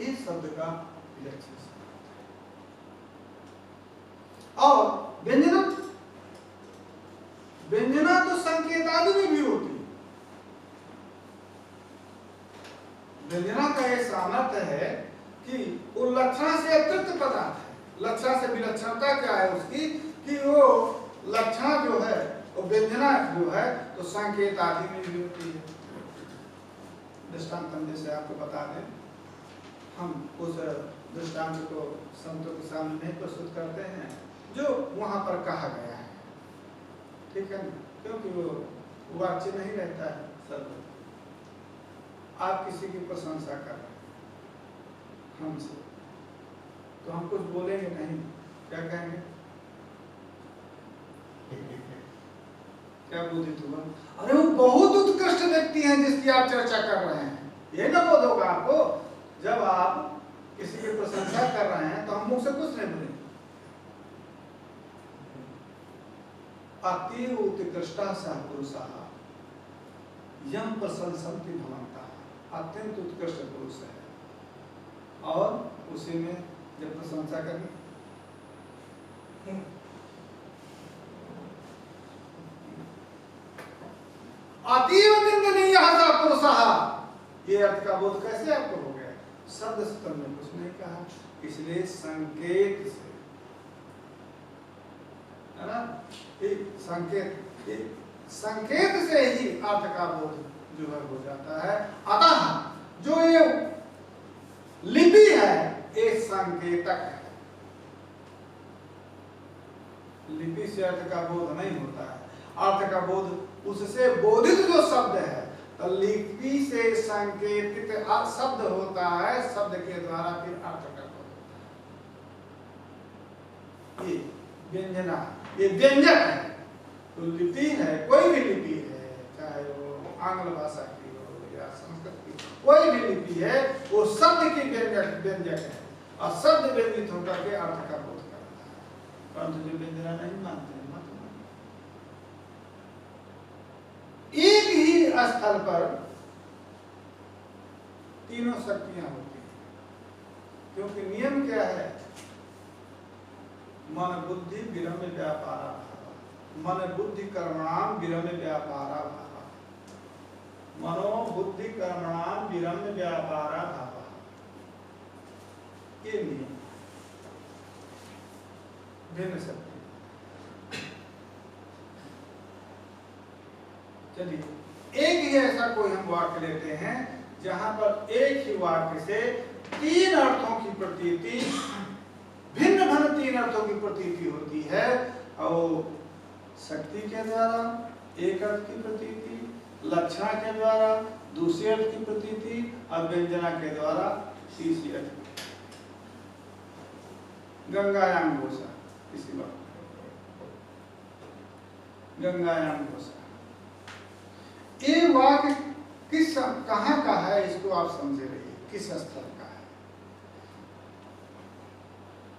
इस शब्द का विलक्षण और व्यंजना, व्यंजना तो संकेत आदि में भी होती है। व्यंजना का यह सामर्थ्य है कि वो लक्षण से अतिरिक्त पदार्थ है। लक्षण से विलक्षणता क्या है उसकी कि वो लक्षण जो है वो व्यंजना जो है तो संकेत आदि में भी होती है। दृष्टांत हम जैसे आपको बता दें, हम उस दृष्टांत को संतों के सामने नहीं प्रस्तुत करते हैं जो वहां पर कहा गया है, ठीक है ना, क्योंकि वो वाच्य नहीं रहता है सब। आप किसी की प्रशंसा कर रहे हैं हमसे, तो हम कुछ बोलेंगे नहीं, क्या कहेंगे? क्या बोधित हुआ? अरे वो बहुत उत्कृष्ट व्यक्ति हैं जिसकी आप चर्चा कर रहे हैं, ये ना बोध होगा आपको। जब आप किसी की प्रशंसा कर रहे हैं तो हम मुख से कुछ नहीं बोलेंगे। अति उत्कृष्टा सह पुरुषा यम प्रशंसन्ति भवन्तः, अत्यंत उत्कृष्ट पुरुष है और उसी में जब प्रशंसा करें अतीव निंदनीय सा पुरुषः, ये अर्थ का बोध कैसे आपको हो गया? शब्द स्तर में कुछ नहीं कहा, इसलिए संकेत से, है ना, संकेत से ही अर्थ का बोध जो है हो जाता है। अतः जो ये लिपि है ये संकेतक है, लिपि से अर्थ का बोध नहीं होता है। अर्थ का बोध उससे बोधित जो शब्द है, तो लिपि से संकेतित शब्द होता है, शब्द के द्वारा फिर अर्थ का बोध होता है। ये व्यंजना, ये व्यंजक है। तो लिपि है, कोई भी लिपि है, चाहे वो आंग्ल भाषा की हो या संस्कृत की, कोई भी लिपि है, वो शब्द की व्यंजक है और शब्द व्यंजित होकर के अर्थ का बोध करता है। परंतु जो व्यंजना नहीं मानते एक ही स्थल पर तीनों शक्तियां होती हैं, क्योंकि नियम क्या है? मन बुद्धि विरम्य व्यापारा भावा, मन बुद्धि कर्मणाम विरम्य व्यापारा भावा, मनो बुद्धि कर्मणाम विरम्य व्यापारा भावा, ये नियम भिन्न शक्ति। चलिए एक ही ऐसा कोई हम वाक्य लेते हैं जहां पर एक ही वाक्य से तीन अर्थों की प्रतीति, भिन्न भिन्न तीन अर्थों की प्रतीति होती है, और शक्ति के द्वारा एक अर्थ की प्रतीति, लक्षण के द्वारा दूसरे अर्थ की प्रतीति और व्यंजना के द्वारा तीसरी अर्थ की। गंगायाम घोषा, इसी बात गंगायाम घोषा, ये वाक्य किस कहाँ का है इसको आप समझे रहिए, किस स्थल का है।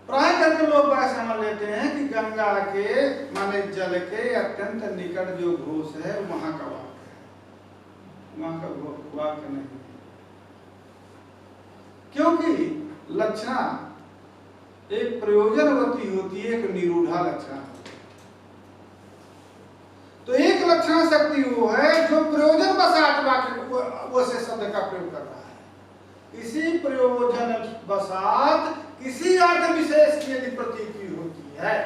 प्राय करके लोग बात समझ लेते हैं कि गंगा के माने जल के अत्यंत निकट जो घोष है वहां का वाक्य है, वहां का वाक्य नहीं है, क्योंकि लक्षणा एक प्रयोजनवती होती है, एक निरूढ़ा लक्षणा। तो एक लक्षण शक्ति वो है जो प्रयोजन वशात वाक्य से शब्द का प्रयोग कर रहा है। इसी प्रयोजन वशात किसी अर्थ विशेष की यदि प्रतीति होती है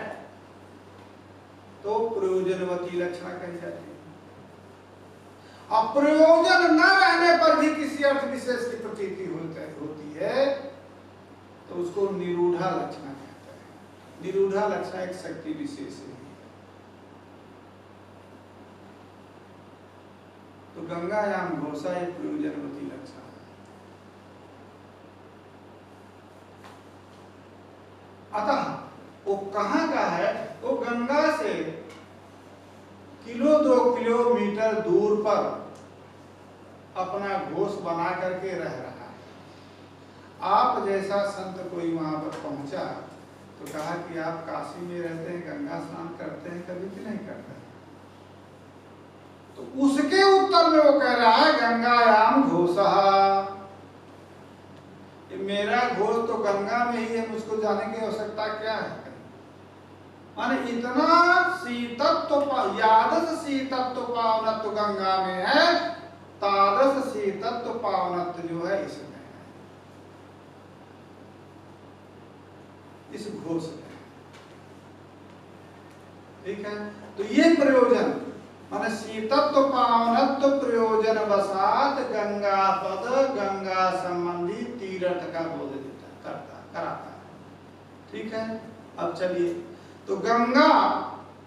तो प्रयोजनवती लक्षण कही जाती है। अब प्रयोजन न रहने पर भी किसी अर्थ विशेष की प्रतीति होती है तो उसको निरूढ़ा लक्षण कहते हैं। निरूढ़ा लक्षण एक शक्ति विशेष है। तो गंगायाम घोषा एक प्रयोजनवती लक्षण है। अतः वो कहाँ का है? वो गंगा से किलो 2 किलोमीटर दूर पर अपना घोष बना करके रह रहा है। आप जैसा संत कोई वहां पर पहुंचा तो कहा कि आप काशी में रहते हैं, गंगा स्नान करते हैं कभी कि नहीं करते हैं? तो उसके उत्तर में वो कह रहा है गंगायाम घोषः, मेरा घोष तो गंगा में ही है, मुझको जाने की आवश्यकता क्या है? माने इतना शीतत्व यादस शीतत्व पावनत्व गंगा में है, तादस शीतत्व पावनत्व जो है इसमें है, इस घोष में। ठीक है, तो ये प्रयोजन माने शीतत्व पावनत्व प्रयोजन वसात गंगा पद गंगा संबंधी तीर्थ का बोध देता कराता है। ठीक है, अब चलिए, तो गंगा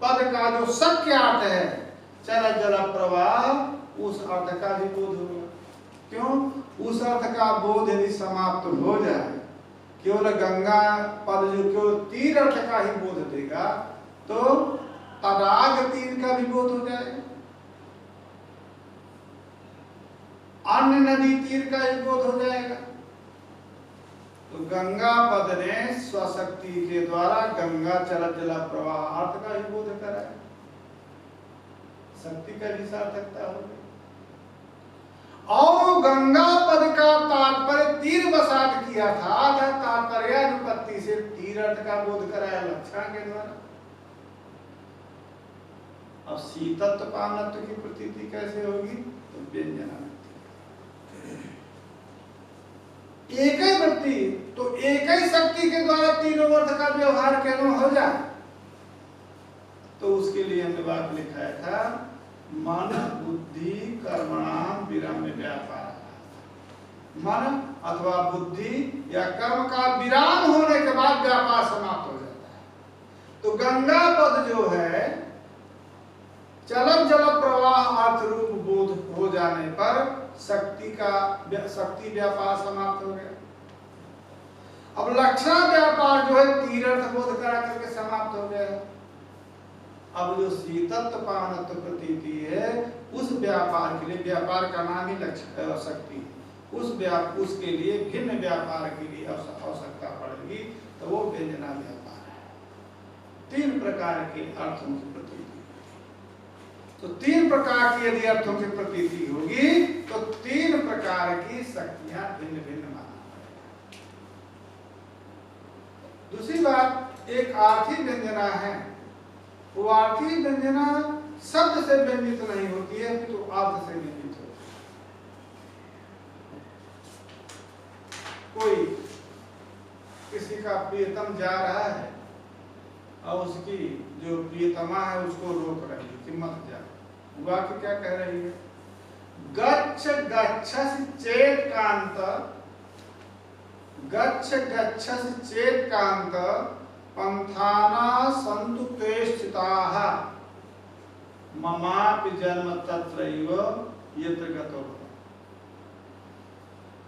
पद का जो शक्य अर्थ है चल जल प्रवाह, उस अर्थ का भी बोध होगा। क्यों? उस अर्थ का बोध यदि समाप्त हो जाए, केवल गंगा पद जो केवल तीर अर्थ का ही बोध देगा, तो तडाग तीर का भी बोध हो जाएगा, अन्य नदी तीर का भी बोध हो जाएगा। तो गंगा पद ने स्वशक्ति के द्वारा गंगा चलत जल प्रवाह अर्थ का ही बोध कराया, शक्ति का भी सार्थकता हो गई। और गंगा पद का तात्पर्य तीर वसात किया था, तात्पर्यानुपत्ति से तीर अर्थ का बोध कराया लक्षण के द्वारा। अब शीतत्व पावनत्व की प्रतीति कैसे होगी? तो व्यंजना एक ही वृत्ति, तो एक ही शक्ति के द्वारा तीनों अर्थ का व्यवहार कैसे हो जाए, तो उसके लिए हमने वाक्य लिखाया था, मन बुद्धि कर्मणाम विराम्य व्यापार। मन अथवा बुद्धि या कर्म का विराम होने के बाद व्यापार समाप्त हो जाता है। तो गंगा पद जो है चलत जल प्रवाह अर्थ रूप बोध हो जाने पर शक्ति व्यापार समाप्त हो गया। अब लक्षण व्यापार जो है तीर्थ बोध करा करके समाप्त हो गया। अब जो शीतत्व पावनत्व प्रतीति है, उस व्यापार के लिए, व्यापार का नाम ही लक्षण शक्ति, उसके लिए भिन्न व्यापार के लिए आवश्यकता पड़ेगी, तो वो व्यंजना व्यापार है। 3 प्रकार के अर्थों की प्रतीति, तो 3 प्रकार की यदि अर्थों की प्रतीति होगी, तो 3 प्रकार की शक्तियां भिन्न भिन्न माना पड़ेगा। दूसरी बात, एक आर्थिक व्यंजना है, वो आर्थिक व्यंजना शब्द से व्यंजित नहीं होती है, तो अर्थ से व्यंजित होती है। कोई किसी का प्रियतम जा रहा है और उसकी जो प्रियतमा है उसको रोक रही है कि मत जा। वाक्य क्या कह रही है? गच्छ गच्छस चेत कांत, गच्छ गच्छस चेत कांत पंथाना सन्तु प्रेष्ठिताः ममापि जन्म तत्रैव यत्र गतो।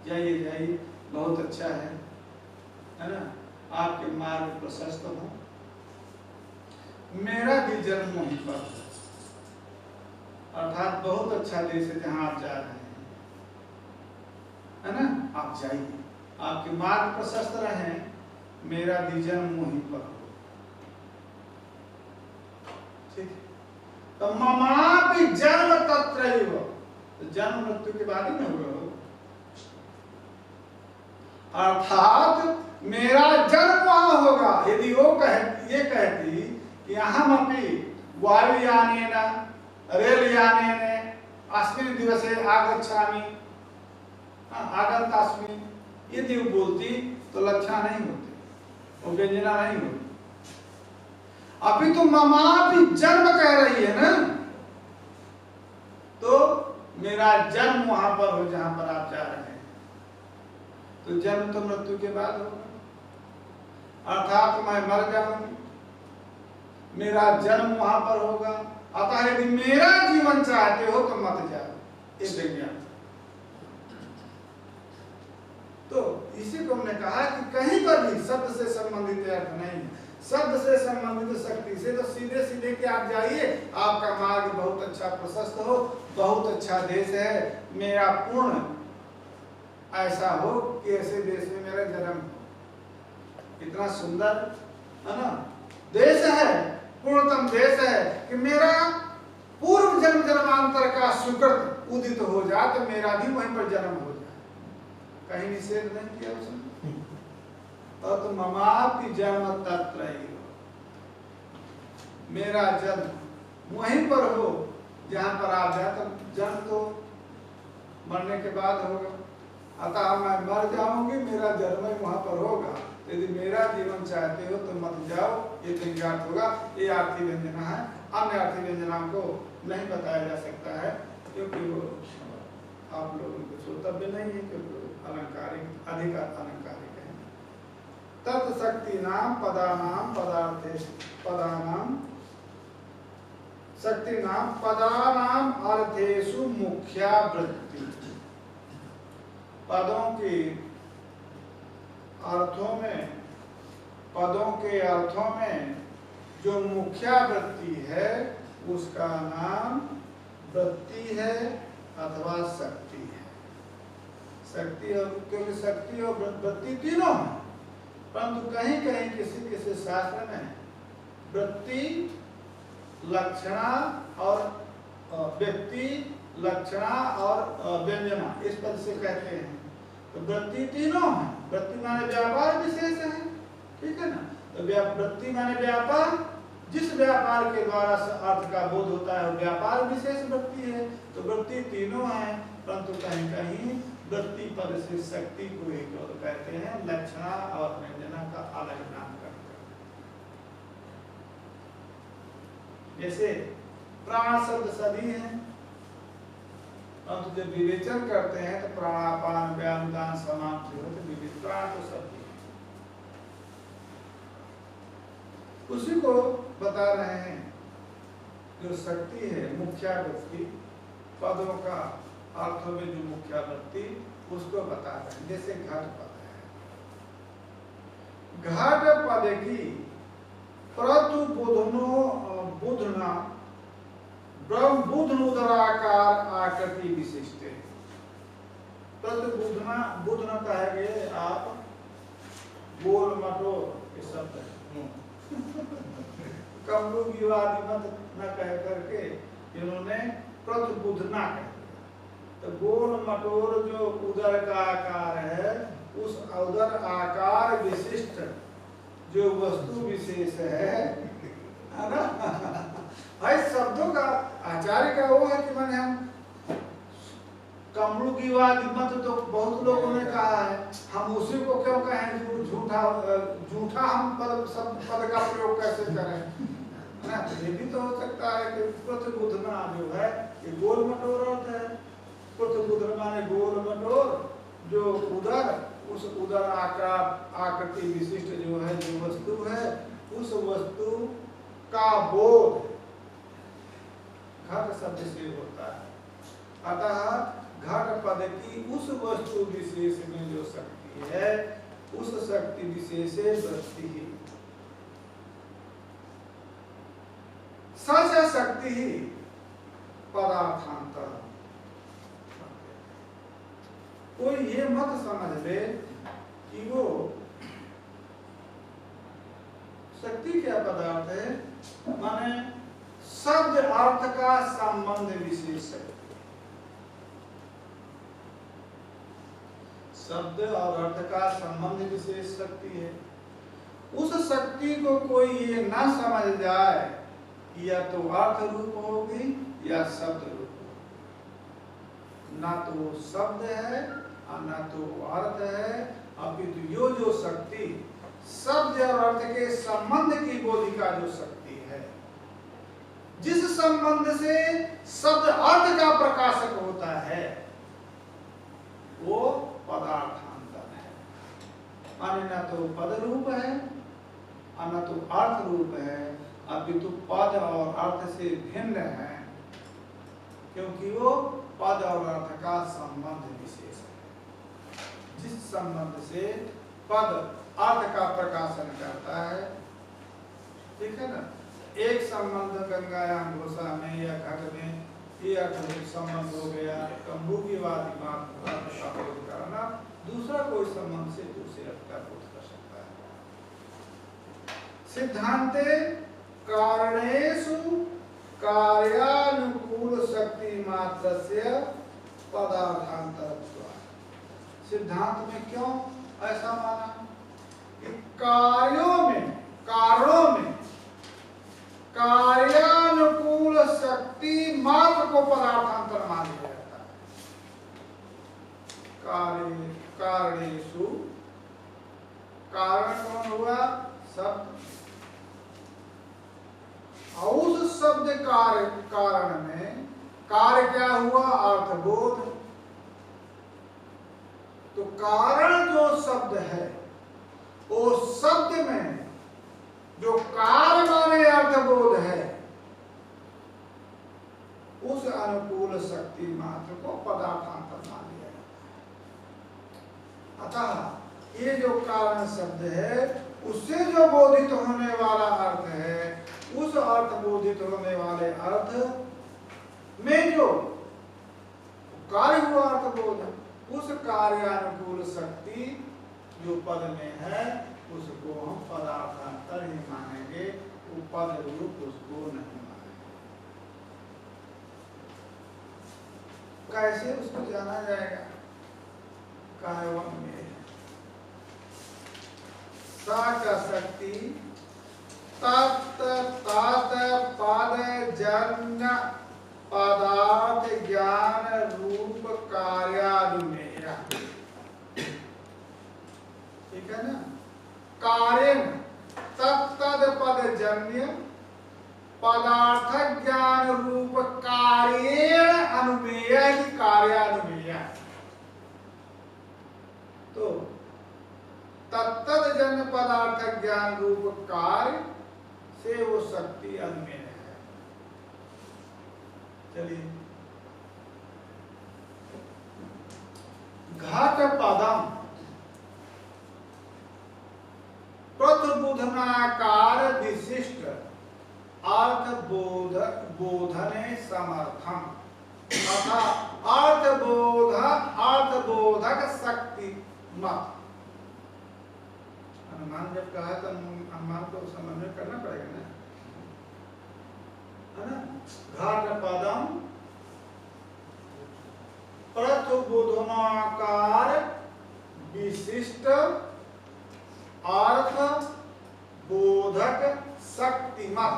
जाइए जाइए, बहुत अच्छा है ना, आपके मार्ग प्रशस्त हो, मेरा भी जन्म वहीं पर है, अर्थात बहुत अच्छा देश है जहां आप जा रहे हैं, है ना, आप जाइए, आपके मार्ग प्रशस्त रहे, मेरा भी जन्म वहीं पर हो। ठीक, तो ममापि जन्म तत्रैव, तो जन्म मृत्यु के बाद ही न हुआ हो, अर्थात मेरा जन्म वहां होगा। यदि वो ये कहती कि अहम अपि वायुयानेन रेलयानेन अस्मिन् दिवसे आगच्छामि आगतास्मि, यदि वो बोलती तो लक्षण नहीं होती, वो व्यंजना नहीं होती। अभी तो ममापि जन्म कह रही है ना, तो मेरा जन्म वहां पर हो जहां पर आप जा रहे हैं, तो जन्म तो मृत्यु के बाद होगा, अर्थात मैं मर जाऊंगी, मेरा जन्म वहां पर होगा। अतः यदि मेरा जीवन चाहते हो तो मत जाओ, ये विज्ञान। तो इसी को हमने कहा कि कहीं पर भी शब्द से संबंधित अर्थ नहीं, शब्द से संबंधित शक्ति से तो सीधे सीधे कि आप जाइए, आपका मार्ग बहुत अच्छा प्रशस्त हो, बहुत अच्छा देश है, मेरा पूर्ण ऐसा हो कि ऐसे देश में मेरा जन्म हो, इतना सुंदर है ना देश है, पूर्णतम देश है, कि मेरा पूर्व जन्म जन्मांतर का सुकृत उदित हो जाए तो मेरा भी वहीं पर जन्म हो जाए, कहीं निषेध नहीं किया उसने। तो ममापि जन्म तत्रैव, मेरा जन्म वहीं पर हो जहाँ पर आप जाए, तो जन्म तो मरने के बाद होगा, अतः मैं मर जाऊंगी, मेरा जन्म ही वहाँ पर होगा। यदि मेरा जीवन चाहते हो तो मत जाओ, ये व्यंग्यार्थ होगा। ये आर्थी व्यंजना है, अन्य आर्थी व्यंजना को नहीं बताया जा सकता है क्योंकि वो आप लोगों को श्रोतव्य नहीं है, क्योंकि अलंकारिक अधिक अलंकारिक है। तत्शक्ति नाम पदानाम पदार्थे पदानाम शक्ति नाम पदानाम अर्थेषु मुख्या वृत्ति। पदों के अर्थों में, पदों के अर्थों में जो मुख्या वृत्ति है उसका नाम वृत्ति है अथवा शक्ति है। शक्ति और, क्योंकि शक्ति और वृत्ति तीनों हैं, परंतु कहीं कहीं किसी किसी शास्त्र में वृत्ति लक्षणा और व्यक्ति लक्षणा और व्यंजना इस पद से कहते हैं। तो वृत्ति तीनों है, वृत्ति माने व्यापार विशेष है, ठीक है ना। तो वृत्ति माने व्यापार, जिस व्यापार के द्वारा अर्थ का बोध होता है वो व्यापार विशेष वृत्ति है। तो वृत्ति तीनों है, परंतु कहीं कहीं वृत्ति पद से शक्ति को एक और कहते हैं, लक्षणा और व्यंजना का अलग नाम करते हैं। जैसे प्राण शब्द सभी है, परंतु जब विवेचन करते हैं तो प्राणापान व्यानुदान समाप्ति हो, तो विवेक प्राण तो सभी है। उसी को बता रहे हैं, जो शक्ति है मुख्या वृत्ति, पदों का अर्थों में जो मुख्या वृत्ति उसको बता रहे हैं। जैसे घट पद है, घट पद की प्रतु बुधना ब्रह्म बुधन उदराकार आकृति विशिष्ट है। प्रतु बुधना, बुधना कहेंगे आप गोल मटोल के शब्द है, कमरू विवादी मत न कह करके इन्होंने प्रतु बुधना कह दिया। तो गोल मटोल जो उदर का आकार है, उस उदर आकार विशिष्ट जो वस्तु विशेष है ना। भाई शब्दों का आचार्य का वो है कि मैंने हम कमरू की मत तो बहुत लोगों ने कहा है, हम उसी को क्यों कहें, झूठा झूठा हम पद का प्रयोग कैसे करें ना। ये भी तो हो सकता है कि प्रतिबुद्धना जो है ये गोल मटोर अर्थ है। प्रतिबुद्ध माने गोल मटोर, जो उदर, उस उदर आकार आकृति विशिष्ट जो है, जो वस्तु है, उस वस्तु का बोध घट शब्द से होता है। अतः घट पद की उस वस्तु विशेष में जो शक्ति है, उस शक्ति विशेष वृत्ति ही सच शक्ति ही पदार्थांतर। कोई ये मत समझ ले कि वो शक्ति क्या पदार्थ है, माने शब्द अर्थ का संबंध विशेष है। शब्द और अर्थ का संबंध विशेष शक्ति है। उस शक्ति को कोई ये ना समझ जाए कि या तो अर्थ रूप होगी या शब्द रूप होगी। ना तो वो शब्द है और ना तो वो अर्थ है, अपितु यो जो शक्ति शब्द और अर्थ के संबंध की बोधिका जो शक्ति है, जिस संबंध से शब्द अर्थ का प्रकाशक होता है, वो पदार्थांतर है। माने ना तो पद रूप है और ना तो अर्थ रूप है, अपितु पद और अर्थ से भिन्न है, क्योंकि वो पद और अर्थ का संबंध विशेष है। जिस संबंध से पद अर्थ का प्रकाशन करता है, ठीक है ना। एक संबंध गंगायाम घोषा में या घट में ये अर्थ संबंध हो गया, कम्बुकीवादी बात का बोध करना, दूसरा कोई संबंध से दूसरे अर्थ का बोध कर सकता है। सिद्धांते कारणेषु कार्यानुकूल शक्ति मात्रस्य पदार्थांतरत्वात्। सिद्धांत में क्यों ऐसा माना कि कार्यों में, कारणों में और उस शब्द कारण में कार्य क्या हुआ? अर्थबोध। तो कारण जो शब्द है वो शब्द में जो कार्य माने अर्थबोध है उस अनुकूल शक्ति मात्र को पदार्थांतर मान लिया जाता है। अतः ये जो कारण शब्द है उससे जो बोधित होने वाला अर्थ है, उस अर्थ बोधित होने वाले अर्थ में जो कार्य हुआ अर्थबोध, उस कार्यानुकूल शक्ति जो पद में है उसको हम पदार्थांतर ही मानेंगे, वो पद रूप उसको नहीं मानेंगे। कैसे उसको जाना जाएगा? कार्यवन में सा का शक्ति तत् तात पद जन्य पदार्थ ज्ञान रूप कार्यानुमेय। ठीक है ना? कार्यन तत्तद पद जन्य पदार्थ ज्ञान रूप कार्येण अनुमेय ही कार्यानुमेय। तो तत्तद जन्य पदार्थ ज्ञान रूप कार्य से वो शक्ति अनुमेय है। चलिए, घट पदम प्रतिबुधनाकार विशिष्ट अर्थ बोधने समर्थम तथा अर्थबोधक शक्ति मत। अनुमान जब कहा तो अनुमान को समन्वय करना पड़ेगा ना, है ना? घट पदम प्रतिबुधनाकार विशिष्ट अर्थ बोधक शक्तिमत।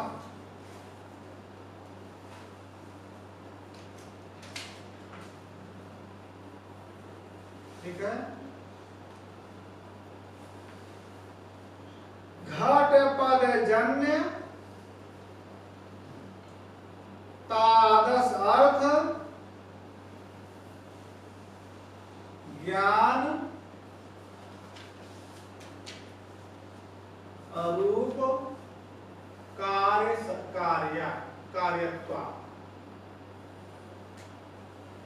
ठीक है? घट पद जन्य तादस अर्थ ज्ञान अरूप कार्यत्व।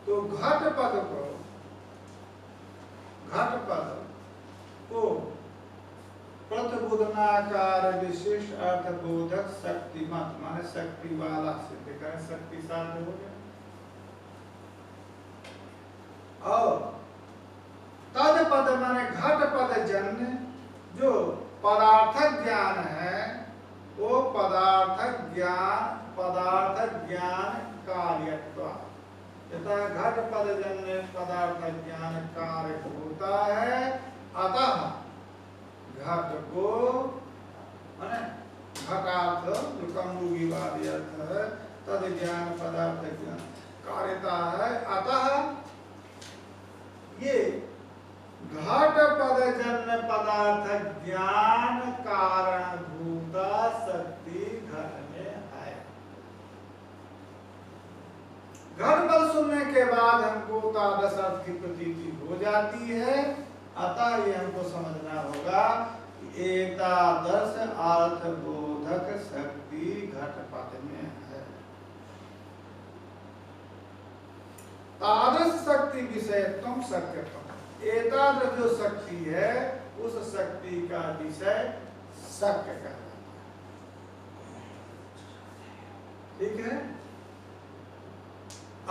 तो घट पद को प्रतिबुधनाकार विशेष अर्थ बोधक शक्तिमत माने शक्ति वाला सिद्ध करें, शक्तिशाली हो गया। और तद पद माने घट पद जन्य जो पदार्थ ज्ञान है, वो पदार्थ ज्ञान कार्यत्व। घट पद जन्य पदार्थ ज्ञान कार्य होता है, अतः घट को घटार्थ जो कमरूपी अर्थ है, तद ज्ञान पदार्थ ज्ञान कार्यता है। अतः ये घट पद जन्य पदार्थ ज्ञान कारण भूता शक्ति घट में है। घट पद सुनने के बाद हमको तादस अर्थ की प्रतीति हो जाती है, अतः ये हमको समझना होगा कि एकादश अर्थ बोधक शक्ति घट पद में है। तादस शक्ति विषयत्वम शक्यत्वम। एकादश जो शक्ति है उस शक्ति का विषय शक्य कहलाता है। ठीक है?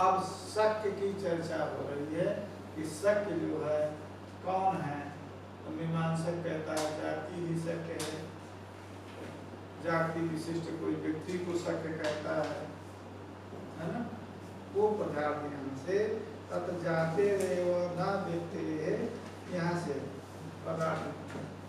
अब शक्य की चर्चा हो रही है कि शक्य जो है कौन है? तो मीमांसक कहता है जाति ही शक्य है, जाति विशिष्ट कोई व्यक्ति को शक्य कहता है ना? वो पदार्थ यहाँ से तत् जाते रेव न व्यक्ति है, यहाँ से पदार्थ